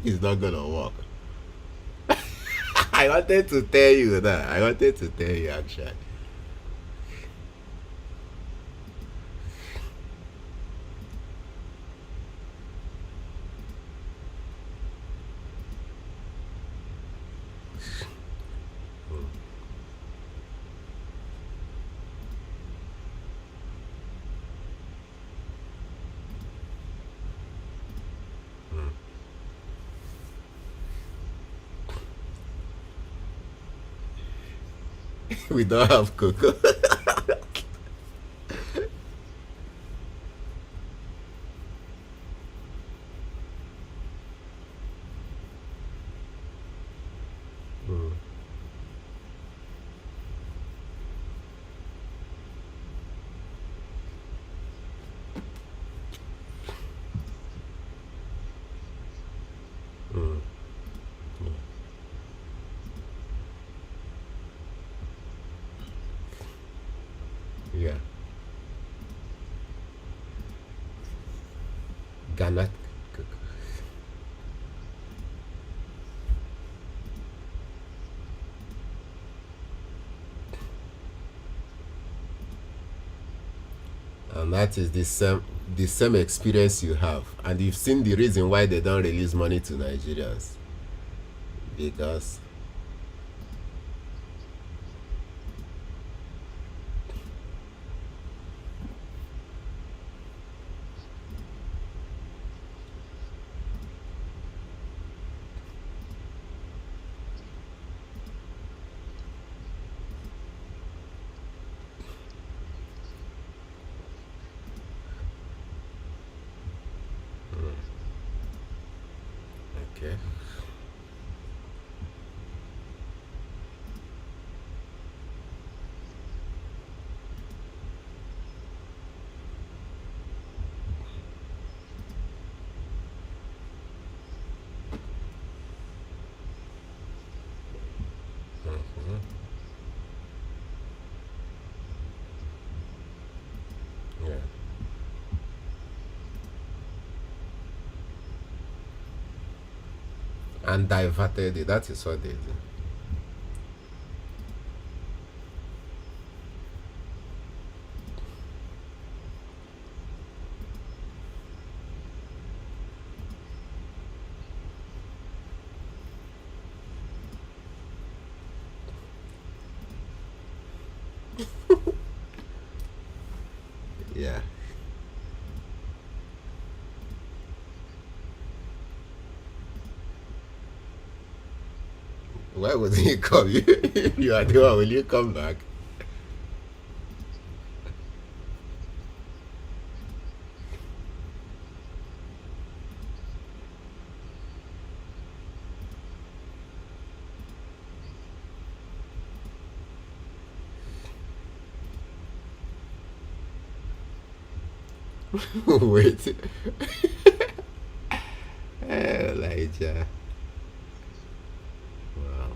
It's not gonna work. I wanted to tell you that. I wanted to tell you actually. We don't have cocoa. Mm, mm, yeah. Ghana cocoa. And that is the same experience you have. And you've seen the reason why they don't release money to Nigerians. Because okay. Yeah. And diverted it. That is what they do. Yeah. Why would he come? If you are the one, will you come back? Wait. Elijah. Wow.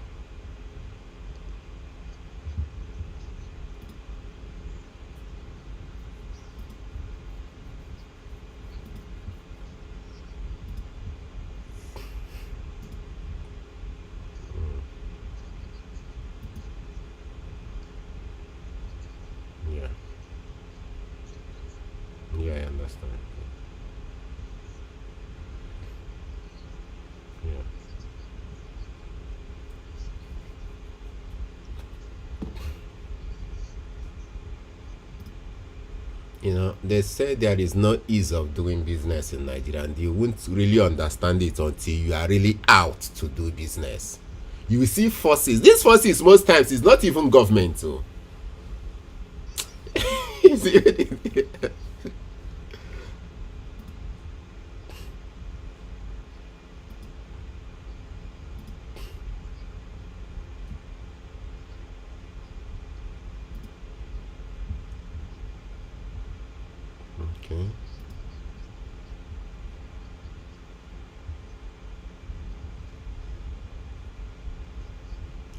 Yeah. Yeah, I understand. Yeah. They say there is no ease of doing business in Nigeria, and you won't really understand it until you are really out to do business. You will see forces. These forces, most times, is not even government. So, okay.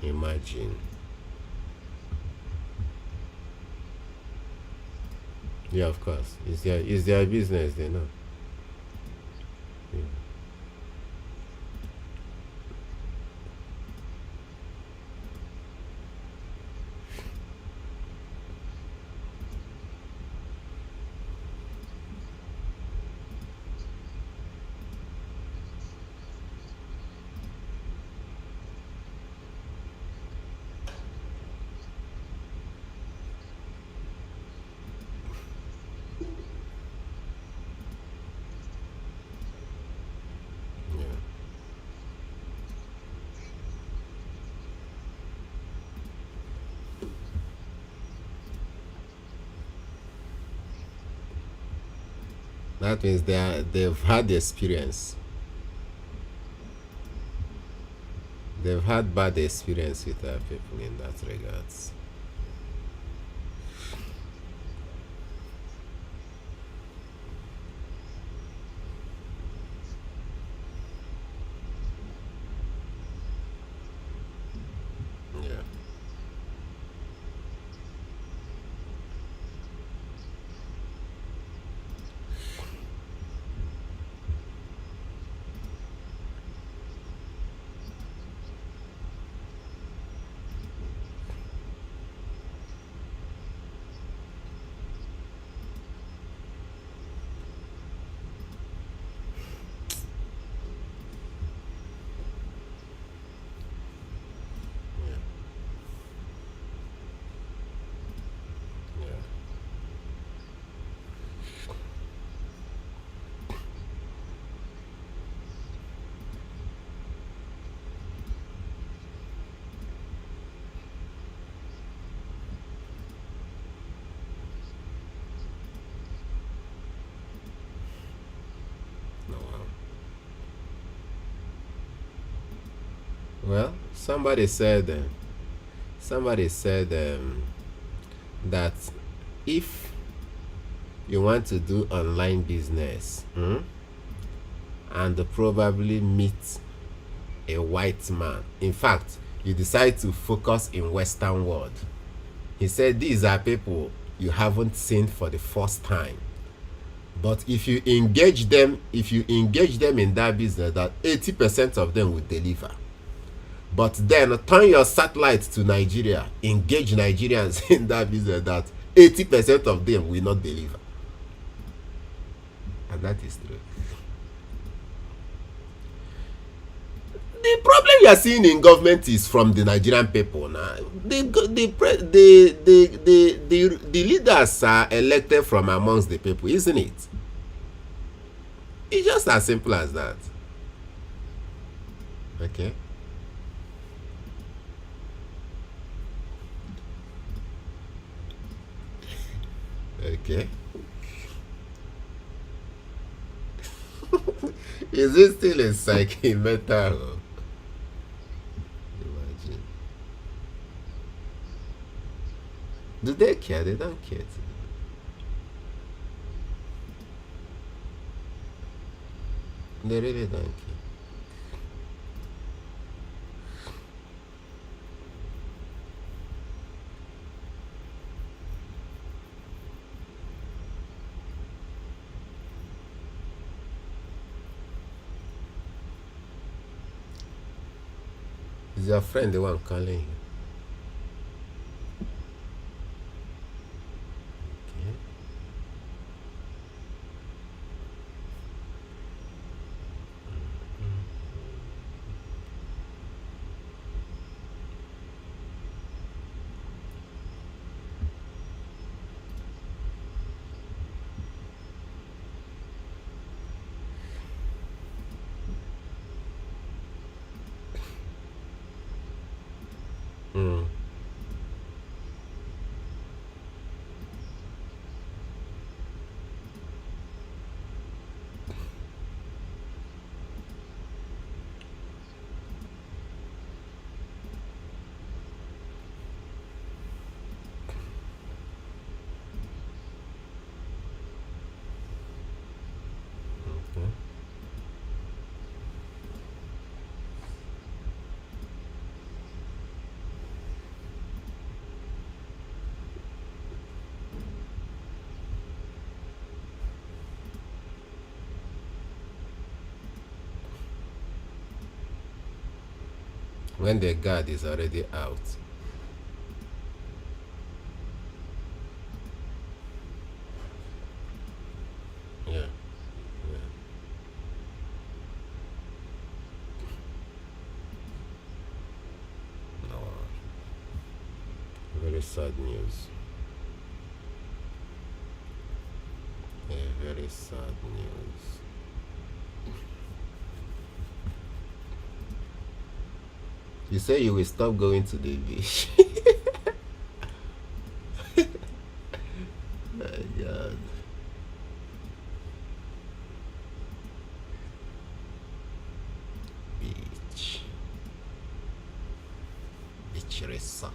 Imagine. Yeah, of course. It's their business, they know. Yeah. That means they've had the experience. They've had bad experience with our people in that regards. Yeah. Yeah. Yeah. No, well, somebody said that if you want to do online business, and probably meet a white man, in fact, you decide to focus in Western world. He said these are people you haven't seen for the first time. But if you engage them in that business, that 80% of them will deliver. But then turn your satellite to Nigeria, engage Nigerians in that business, that 80% of them will not deliver. And that is true. The problem you are seeing in government is from the Nigerian people now. The leaders are elected from amongst the people, isn't it? It's just as simple as that. Okay. Okay. Is it still a psyche mental? Imagine. Do they care? They don't care. They really don't care. Is your friend the one calling you? Okay. Mm. Okay. When the guard is already out. Yeah. Yeah. No. Very sad news. Yeah, very sad news. You say you will stop going to the beach. My God. beach resort.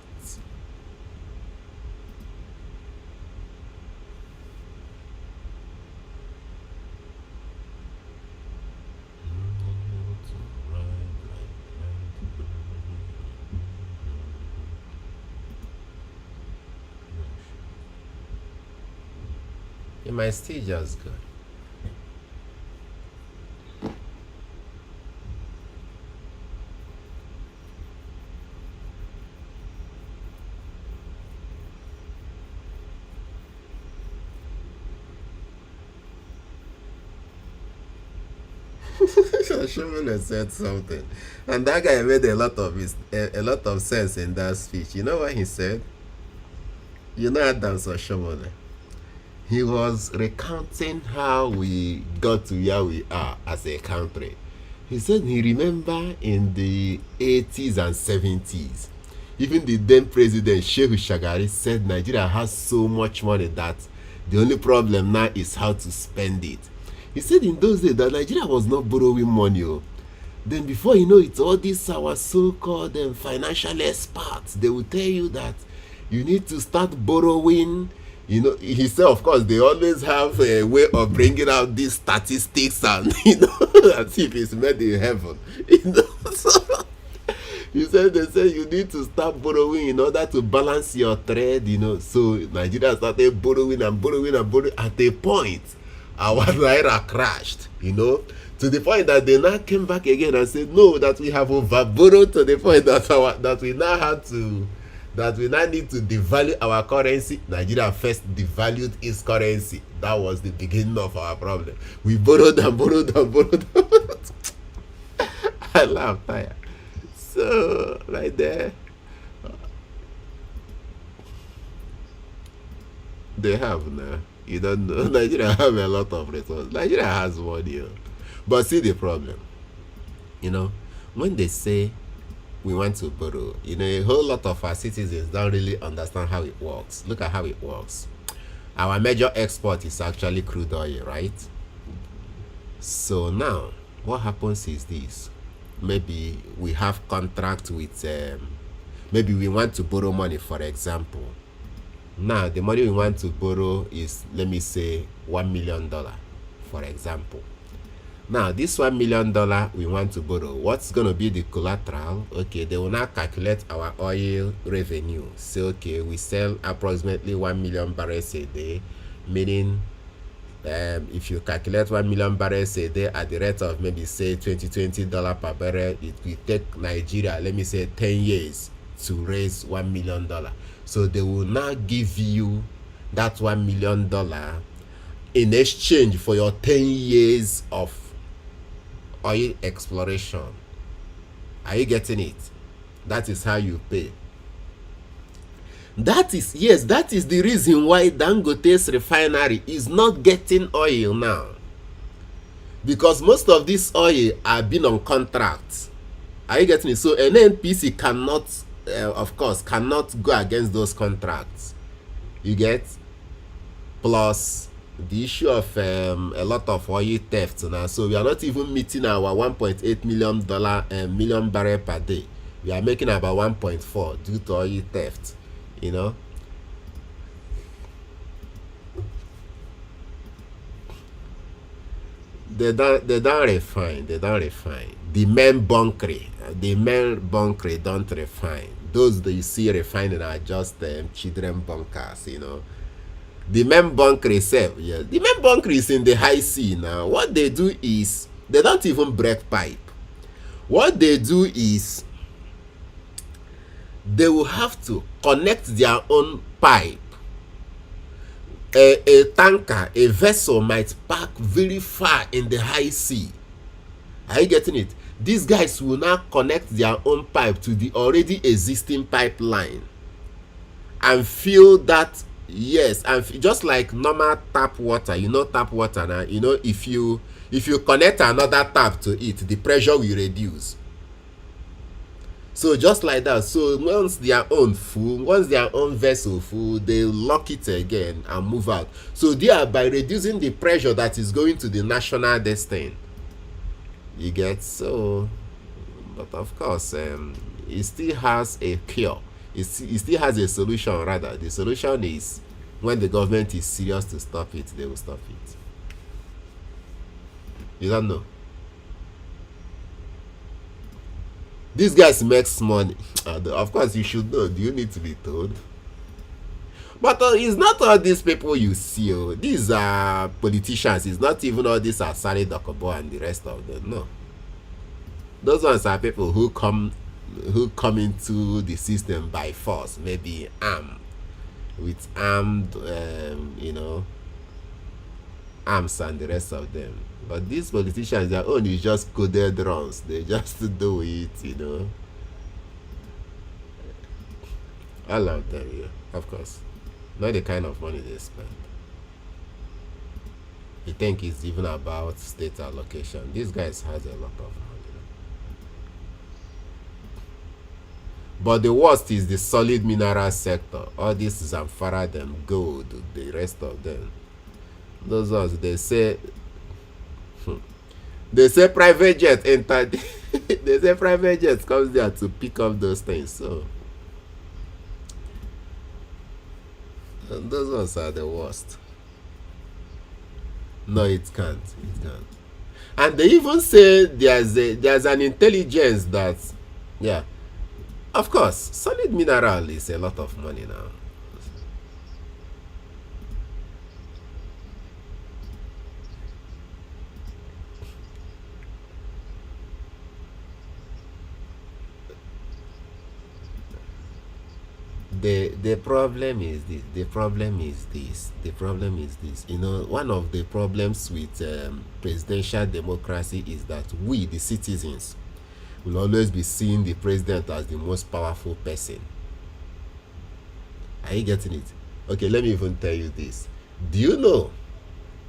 It might still just go. Shimon said something, and that guy made a lot of sense in that speech. You know what he said? You know Adams Oshomole. He was recounting how we got to where we are as a country. He said he remember in the 80s and 70s, even the then president Shehu Shagari said Nigeria has so much money that the only problem now is how to spend it. He said in those days that Nigeria was not borrowing money. Oh. Then before you know it, all these our so-called financial experts, they will tell you that you need to start borrowing. You know, he said, of course, they always have a way of bringing out these statistics and, as if it's made in heaven. So he said, they say you need to start borrowing in order to balance your trade, So Nigeria started borrowing and borrowing and borrowing. At a point, our naira crashed, to the point that they now came back again and said, no, that we have over borrowed to the point that we now need to devalue our currency. Nigeria first devalued its currency. That was the beginning of our problem. We borrowed and borrowed and borrowed. I laugh, tire. So, right there, they have now. You don't know. Nigeria have a lot of resources. Nigeria has money. But see the problem. When they say we want to borrow, a whole lot of our citizens don't really understand how it works. Look at how it works. Our major export is actually crude oil, right? So now, what happens is this. Maybe we have contract with, maybe we want to borrow money, for example. Now, the money we want to borrow is, let me say, $1 million, for example. Now, this $1 million we want to borrow, what's going to be the collateral? Okay, they will now calculate our oil revenue. Say, okay, we sell approximately 1 million barrels a day, meaning if you calculate 1 million barrels a day at the rate of maybe say $20 per barrel, it will take Nigeria, let me say, 10 years to raise $1 million. So they will now give you that $1 million in exchange for your 10 years of oil exploration. Are you getting it? That is how you pay. That is the reason why Dangote's refinery is not getting oil now. Because most of this oil are being on contract. Are you getting it? So NNPC cannot, of course, cannot go against those contracts. You get? Plus the issue of a lot of oil theft now. So we are not even meeting our $1.8 million barrel per day. We are making about 1.4 due to oil theft. They don't refine. The men bunkery don't refine. Those that you see refining are just children bunkers, The men bunker itself, yeah. The men bunker is in the high sea now. What they do is they don't even break pipe. What they do is they will have to connect their own pipe. A tanker, a vessel might park very far in the high sea. Are you getting it? These guys will now connect their own pipe to the already existing pipeline and fill that. Yes, and just like normal tap water, tap water now, if you connect another tap to it, the pressure will reduce. So just like that. So once their own vessel full, they lock it again and move out. So thereby reducing the pressure that is going to the national destiny. You get? So, but of course, it still has a cure. it still has a solution. Rather, the solution is when the government is serious to stop it, they will stop it. You don't know. These guys makes money. Of course, you should know. Do you need to be told? But it's not all these people you see. Oh. These are politicians. It's not even all these are Sari Dokobo and the rest of them. No. Those ones are people who come into the system by force, maybe armed, with armed, arms and the rest of them. But these politicians, their own is just coded runs. They just do it. All of them, yeah, of course. Not the kind of money they spend. You think it's even about state allocation. These guys has a lot of money. But the worst is the solid mineral sector. All this Zamfara, them gold, the rest of them. Those ones, they say private jet enter. They say private jet comes there to pick up those things. So and those ones are the worst. No, it can't. It can't. And they even say there's an intelligence that, yeah, of course, solid mineral is a lot of money now. The problem is this. The problem is this. The problem is this. One of the problems with presidential democracy is that we, the citizens, will always be seeing the president as the most powerful person. Are you getting it? Okay, let me even tell you this. Do you know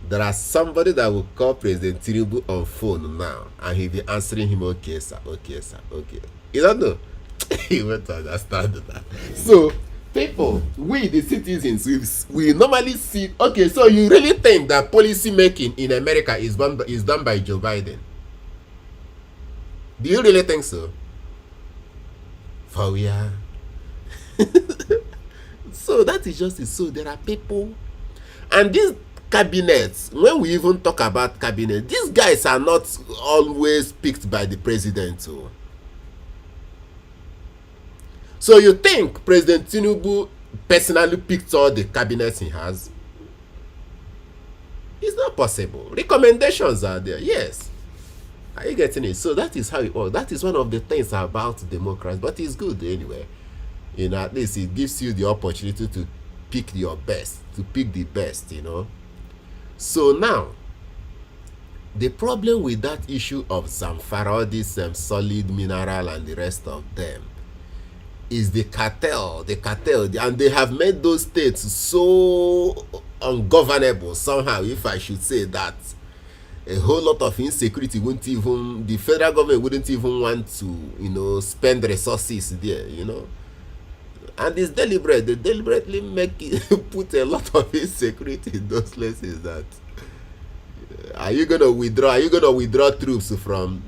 there are somebody that will call President Tinubu on phone now and he'll be answering him, okay, sir, okay, sir, okay. You don't know? You won't understand that. So, people, we the citizens, we normally see. Okay, so you really think that policy making in America is done by Joe Biden? Do you really think so? For we are. So that is just it. So there are people, and these cabinets. When we even talk about cabinet, these guys are not always picked by the president. So you think President Tinubu personally picked all the cabinets he has? It's not possible. Recommendations are there, yes. Are you getting it? So that is how it works. That is one of the things about democracy, but it's good anyway. At least it gives you the opportunity to pick your best, to pick the best, So now, the problem with that issue of Zamfara, all this solid mineral and the rest of them, is the cartel, and they have made those states so ungovernable somehow, if I should say that. A whole lot of insecurity the federal government wouldn't even want to, spend resources there, And it's deliberate. They deliberately put a lot of insecurity in those places that are you gonna withdraw troops from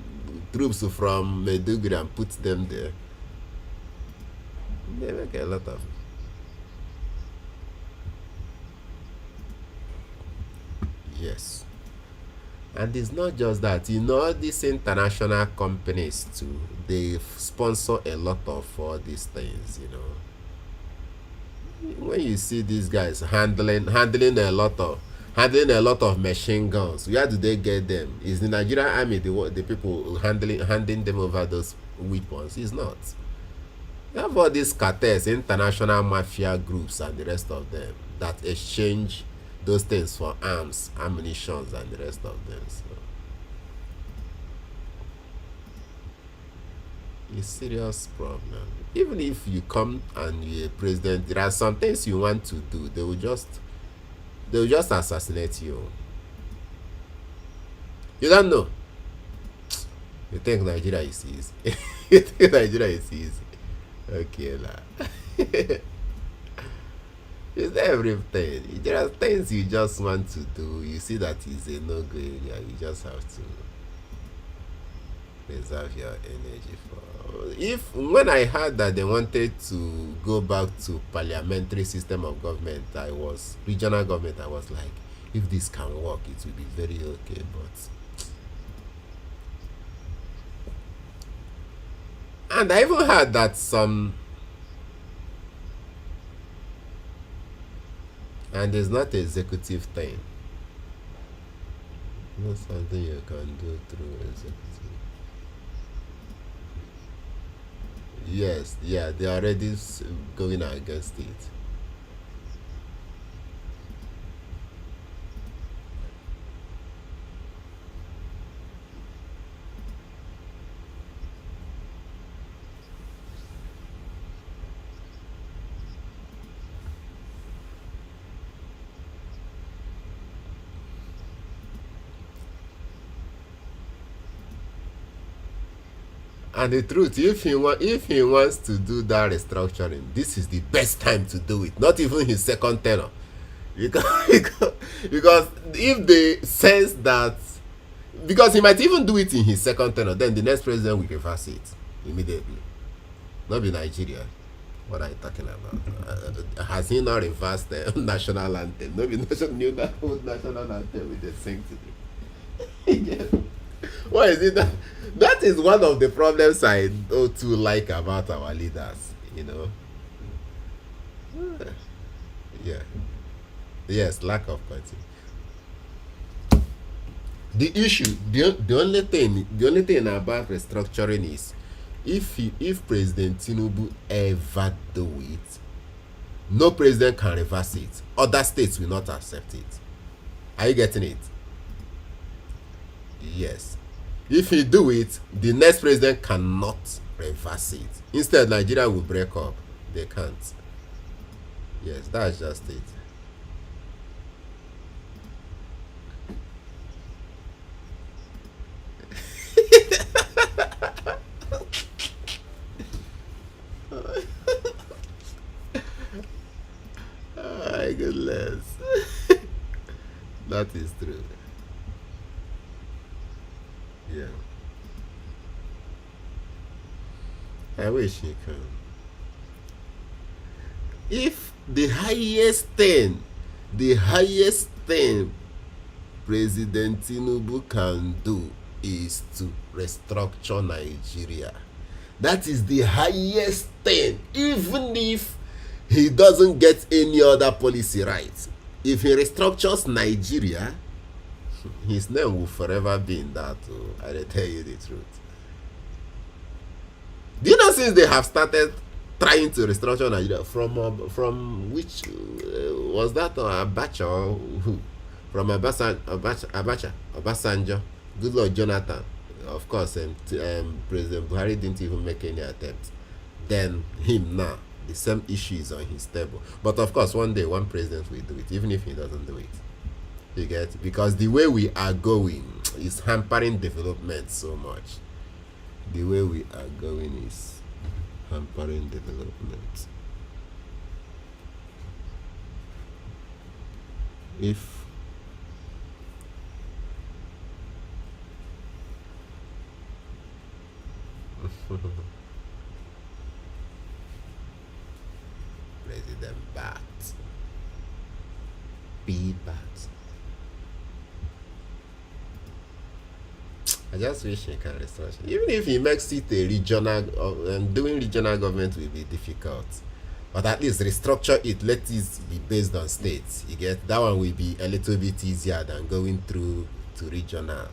Maiduguri and put them there? They make a lot of. Yes. And it's not just that. These international companies too, they sponsor a lot of all these things, When you see these guys handling a lot of machine guns, where do they get them? Is the Nigerian army the people handing them over those weapons? It's not. You have all these cartels, international mafia groups, and the rest of them that exchange those things for arms, ammunition, and the rest of them. So it's a serious problem. Even if you come and you're a president, there are some things you want to do. They will just assassinate you. You don't know. You think Nigeria is easy? You think Nigeria is easy? Okay, lah. It's everything. There are things you just want to do. You see that it's a no-go area. You just have to reserve your energy for. if when I heard that they wanted to go back to parliamentary system of government, I was regional government. I was like, if this can work, it will be very okay. And I even heard that some, and it's not executive thing. Not something you can do through executive. Yes, yeah, they are already going against it. And the truth, if he wants to do that restructuring, this is the best time to do it. Not even his second tenure, because because if they sense that, because he might even do it in his second tenure, then the next president will reverse it immediately. Not be Nigeria. What are you talking about? Has he not reversed the national anthem? No, be new national anthem with the sing today. What is it that is one of the problems I do too like about our leaders, you know? Yeah. Yes, lack of quality. The only thing about restructuring is, if President Tinubu ever do it, no president can reverse it. Other states will not accept it. Are you getting it? Yes. If he do it, the next president cannot reverse it. Instead, Nigeria will break up. They can't. Yes, that's just it. Oh my goodness. That is true. Yeah. I wish he can. If the highest thing President Tinubu can do is to restructure Nigeria. That is the highest thing. Even if he doesn't get any other policy right, if he restructures Nigeria, his name will forever be in that. Oh, I tell you the truth. Do you know, since they have started trying to restructure Nigeria from which was that Abacha or who? From Obasanjo, Goodluck Jonathan, of course, President Buhari didn't even make any attempt. Then him now, the same issue is on his table. But of course, one day one president will do it, even if he doesn't do it. You get, because the way we are going is hampering development so much. The way we are going is hampering development. If President Bat, be Bat. I just wish he can restructure. Even if he makes it a regional, doing regional government will be difficult. But at least restructure it, let it be based on states. You get, that one will be a little bit easier than going through to regional.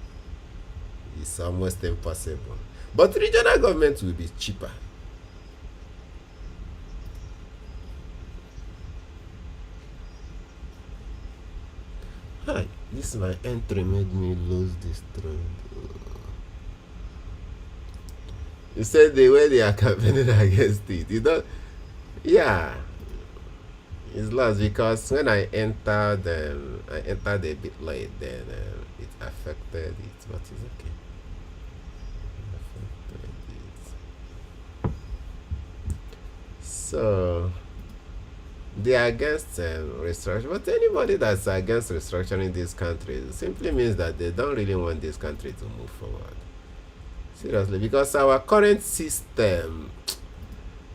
It's almost impossible. But regional government will be cheaper. Hi, this my entry made me lose this trend. You said the way they are campaigning against it. You don't, yeah, it's lost because when I entered a bit late, then it affected it. But it's okay. It affected it. So they are against restructuring, but anybody that's against restructuring this country simply means that they don't really want this country to move forward. Seriously, because our current system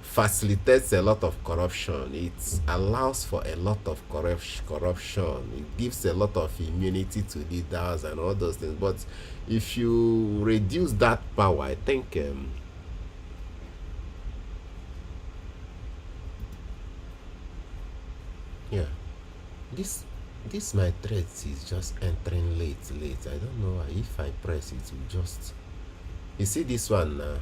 facilitates a lot of corruption. It allows for a lot of corruption. It gives a lot of immunity to leaders and all those things. But if you reduce that power, I think yeah, this this my thread is just entering late. I don't know why. If I press it will just, you see this one now.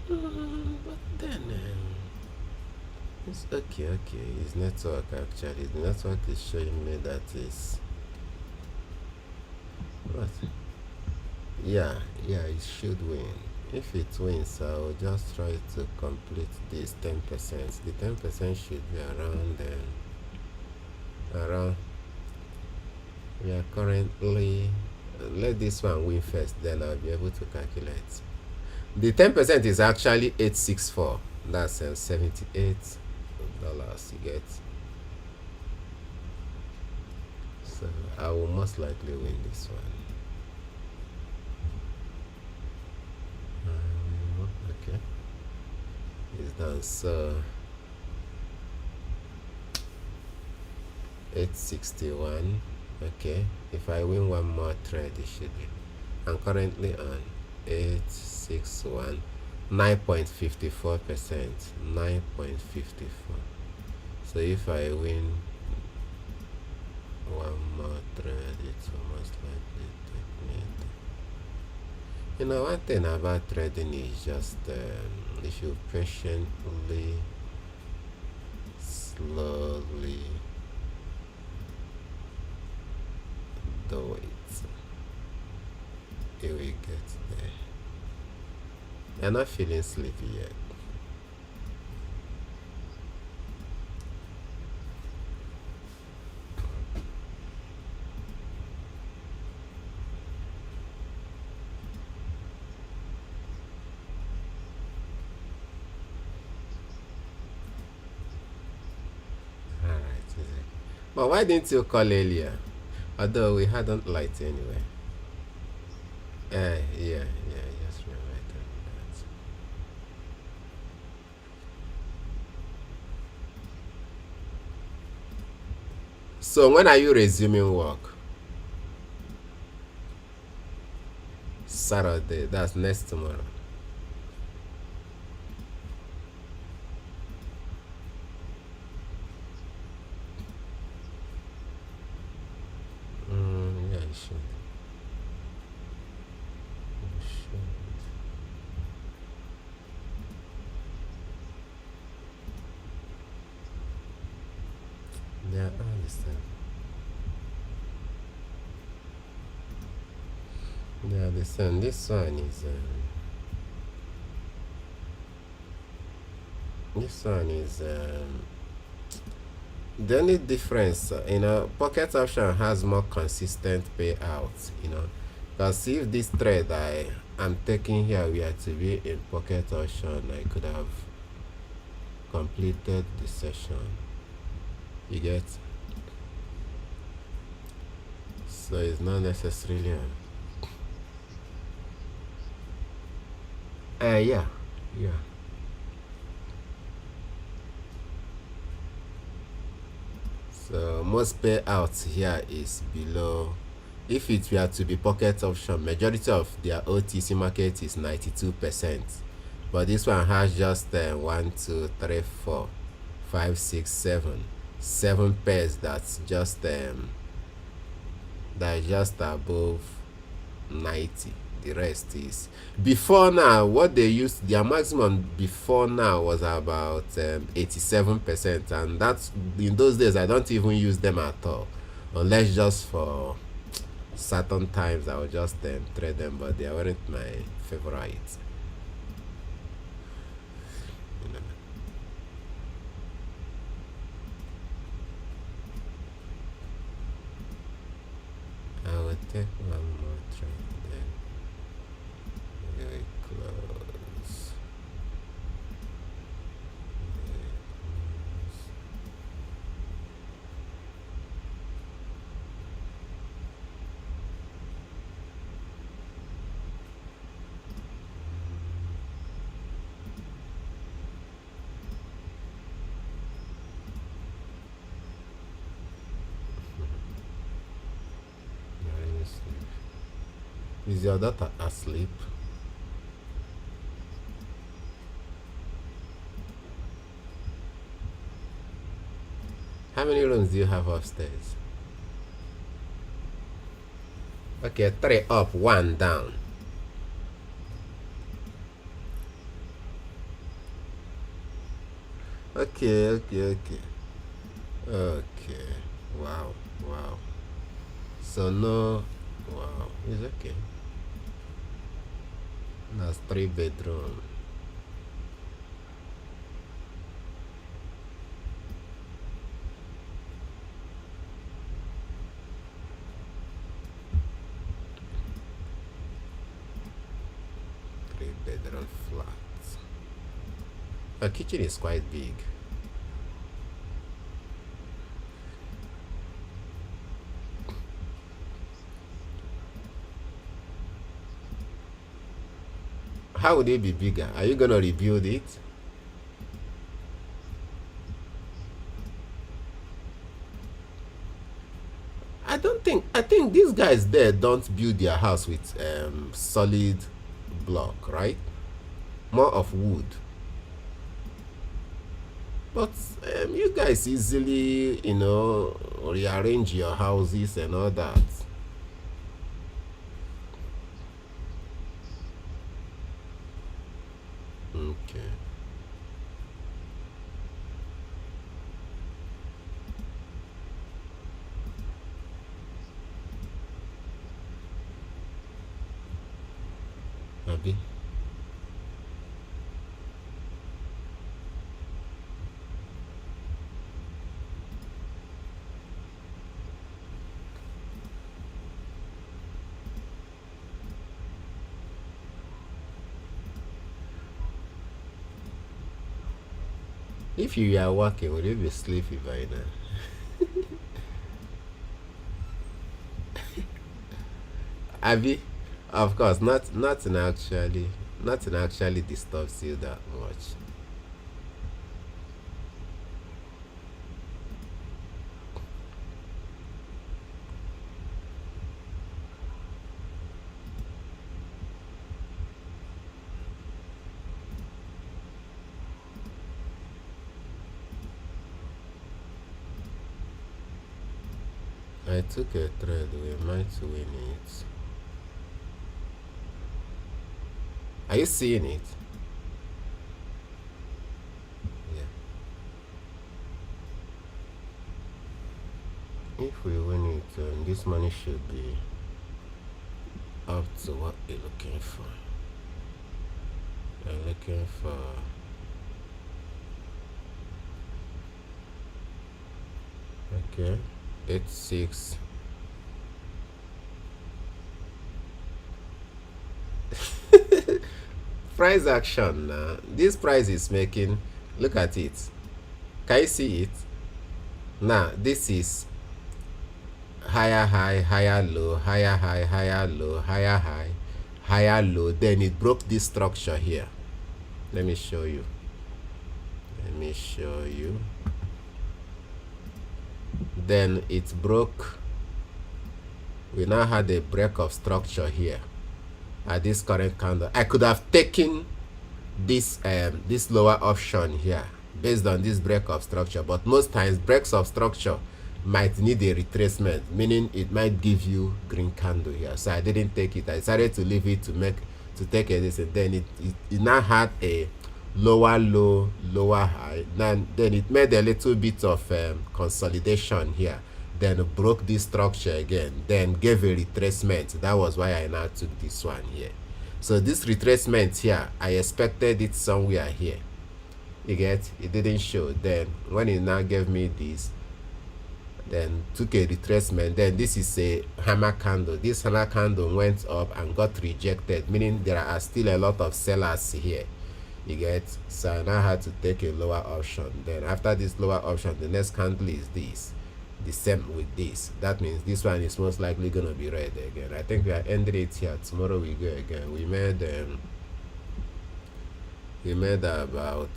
But then it's okay. It's network actually. The network is showing me that is what? Yeah, it should win. If it wins, I'll just try to complete this 10%. The 10% should be around. We are currently. Let this one win first, then I'll be able to calculate. The 10% is actually 864. That's $78. You get. So I will most likely win this one. Okay, it's done. So 861. Okay, if I win one more trade, it should be. I'm currently on 861, 9.54%. 9.54. So if I win one more trade, it's almost likely take me. You know, one thing about trading is just if you patiently, slowly do it, you will get there. You're not feeling sleepy yet. But why didn't you call earlier? Although we hadn't light anyway. Yeah, just remember that. So when are you resuming work? Saturday. That's next tomorrow. Yeah, you should. Yeah, I understand. Yeah, listen, this one is the only difference, pocket option has more consistent payouts, because if this trade I'm taking here were to be in pocket option, I could have completed the session. You get? So it's not necessarily yeah. So most payouts here is below. If it were to be pocket option, majority of their OTC market is 92%. But this one has just 1, 2, 3, 4, 5, 6, 7 pairs that's just above 90. The rest is before now. What they used, their maximum before now was about 87%, and that's in those days I don't even use them at all, unless just for certain times I would just trade them, but they weren't my favorites. I will take one more trade, then we will close. Is your daughter asleep? How many rooms do you have upstairs? Okay, 3 up, 1 down. Okay. Okay. Wow. So no. Wow. It's okay. That's 3 bedroom. Bedroom flat. The kitchen is quite big. How would it be bigger? Are you gonna rebuild it? I think these guys there don't build their house with solid block, right? More of wood. But you guys easily, rearrange your houses and all that. Okay. Abi. If you are working, would you be sleepy by now? Abi, of course, nothing actually disturbs you that much. I took a trade, we might win it. Are you seeing it? Yeah. If we win it, this money should be up to what we're looking for. We're looking for okay, 86. Price action. This price is making. Look at it. Can you see it? Now this is higher high, higher low, higher high, higher low, higher high, higher low. Then it broke this structure here. Let me show you. Then it broke. We now had a break of structure here at this current candle. I could have taken this this lower option here based on this break of structure, but most times breaks of structure might need a retracement, meaning it might give you green candle here. So I didn't take it. I decided to leave it to take a this, and then it now had a lower low, lower high. Then it made a little bit of consolidation here, then broke this structure again, then gave a retracement. That was why I now took this one here. So this retracement here, I expected it somewhere here. You get? It didn't show. Then when it now gave me this, then took a retracement. Then this is a hammer candle. This hammer candle went up and got rejected, meaning there are still a lot of sellers here. You get? So I now had to take a lower option. Then after this lower option, the next candle is this. The same with this. That means this one is most likely gonna be red again. I think we are ending it here. Tomorrow we go again. We made about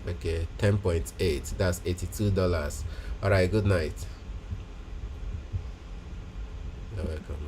okay, 10.8. That's $82. All right, good night. You're welcome.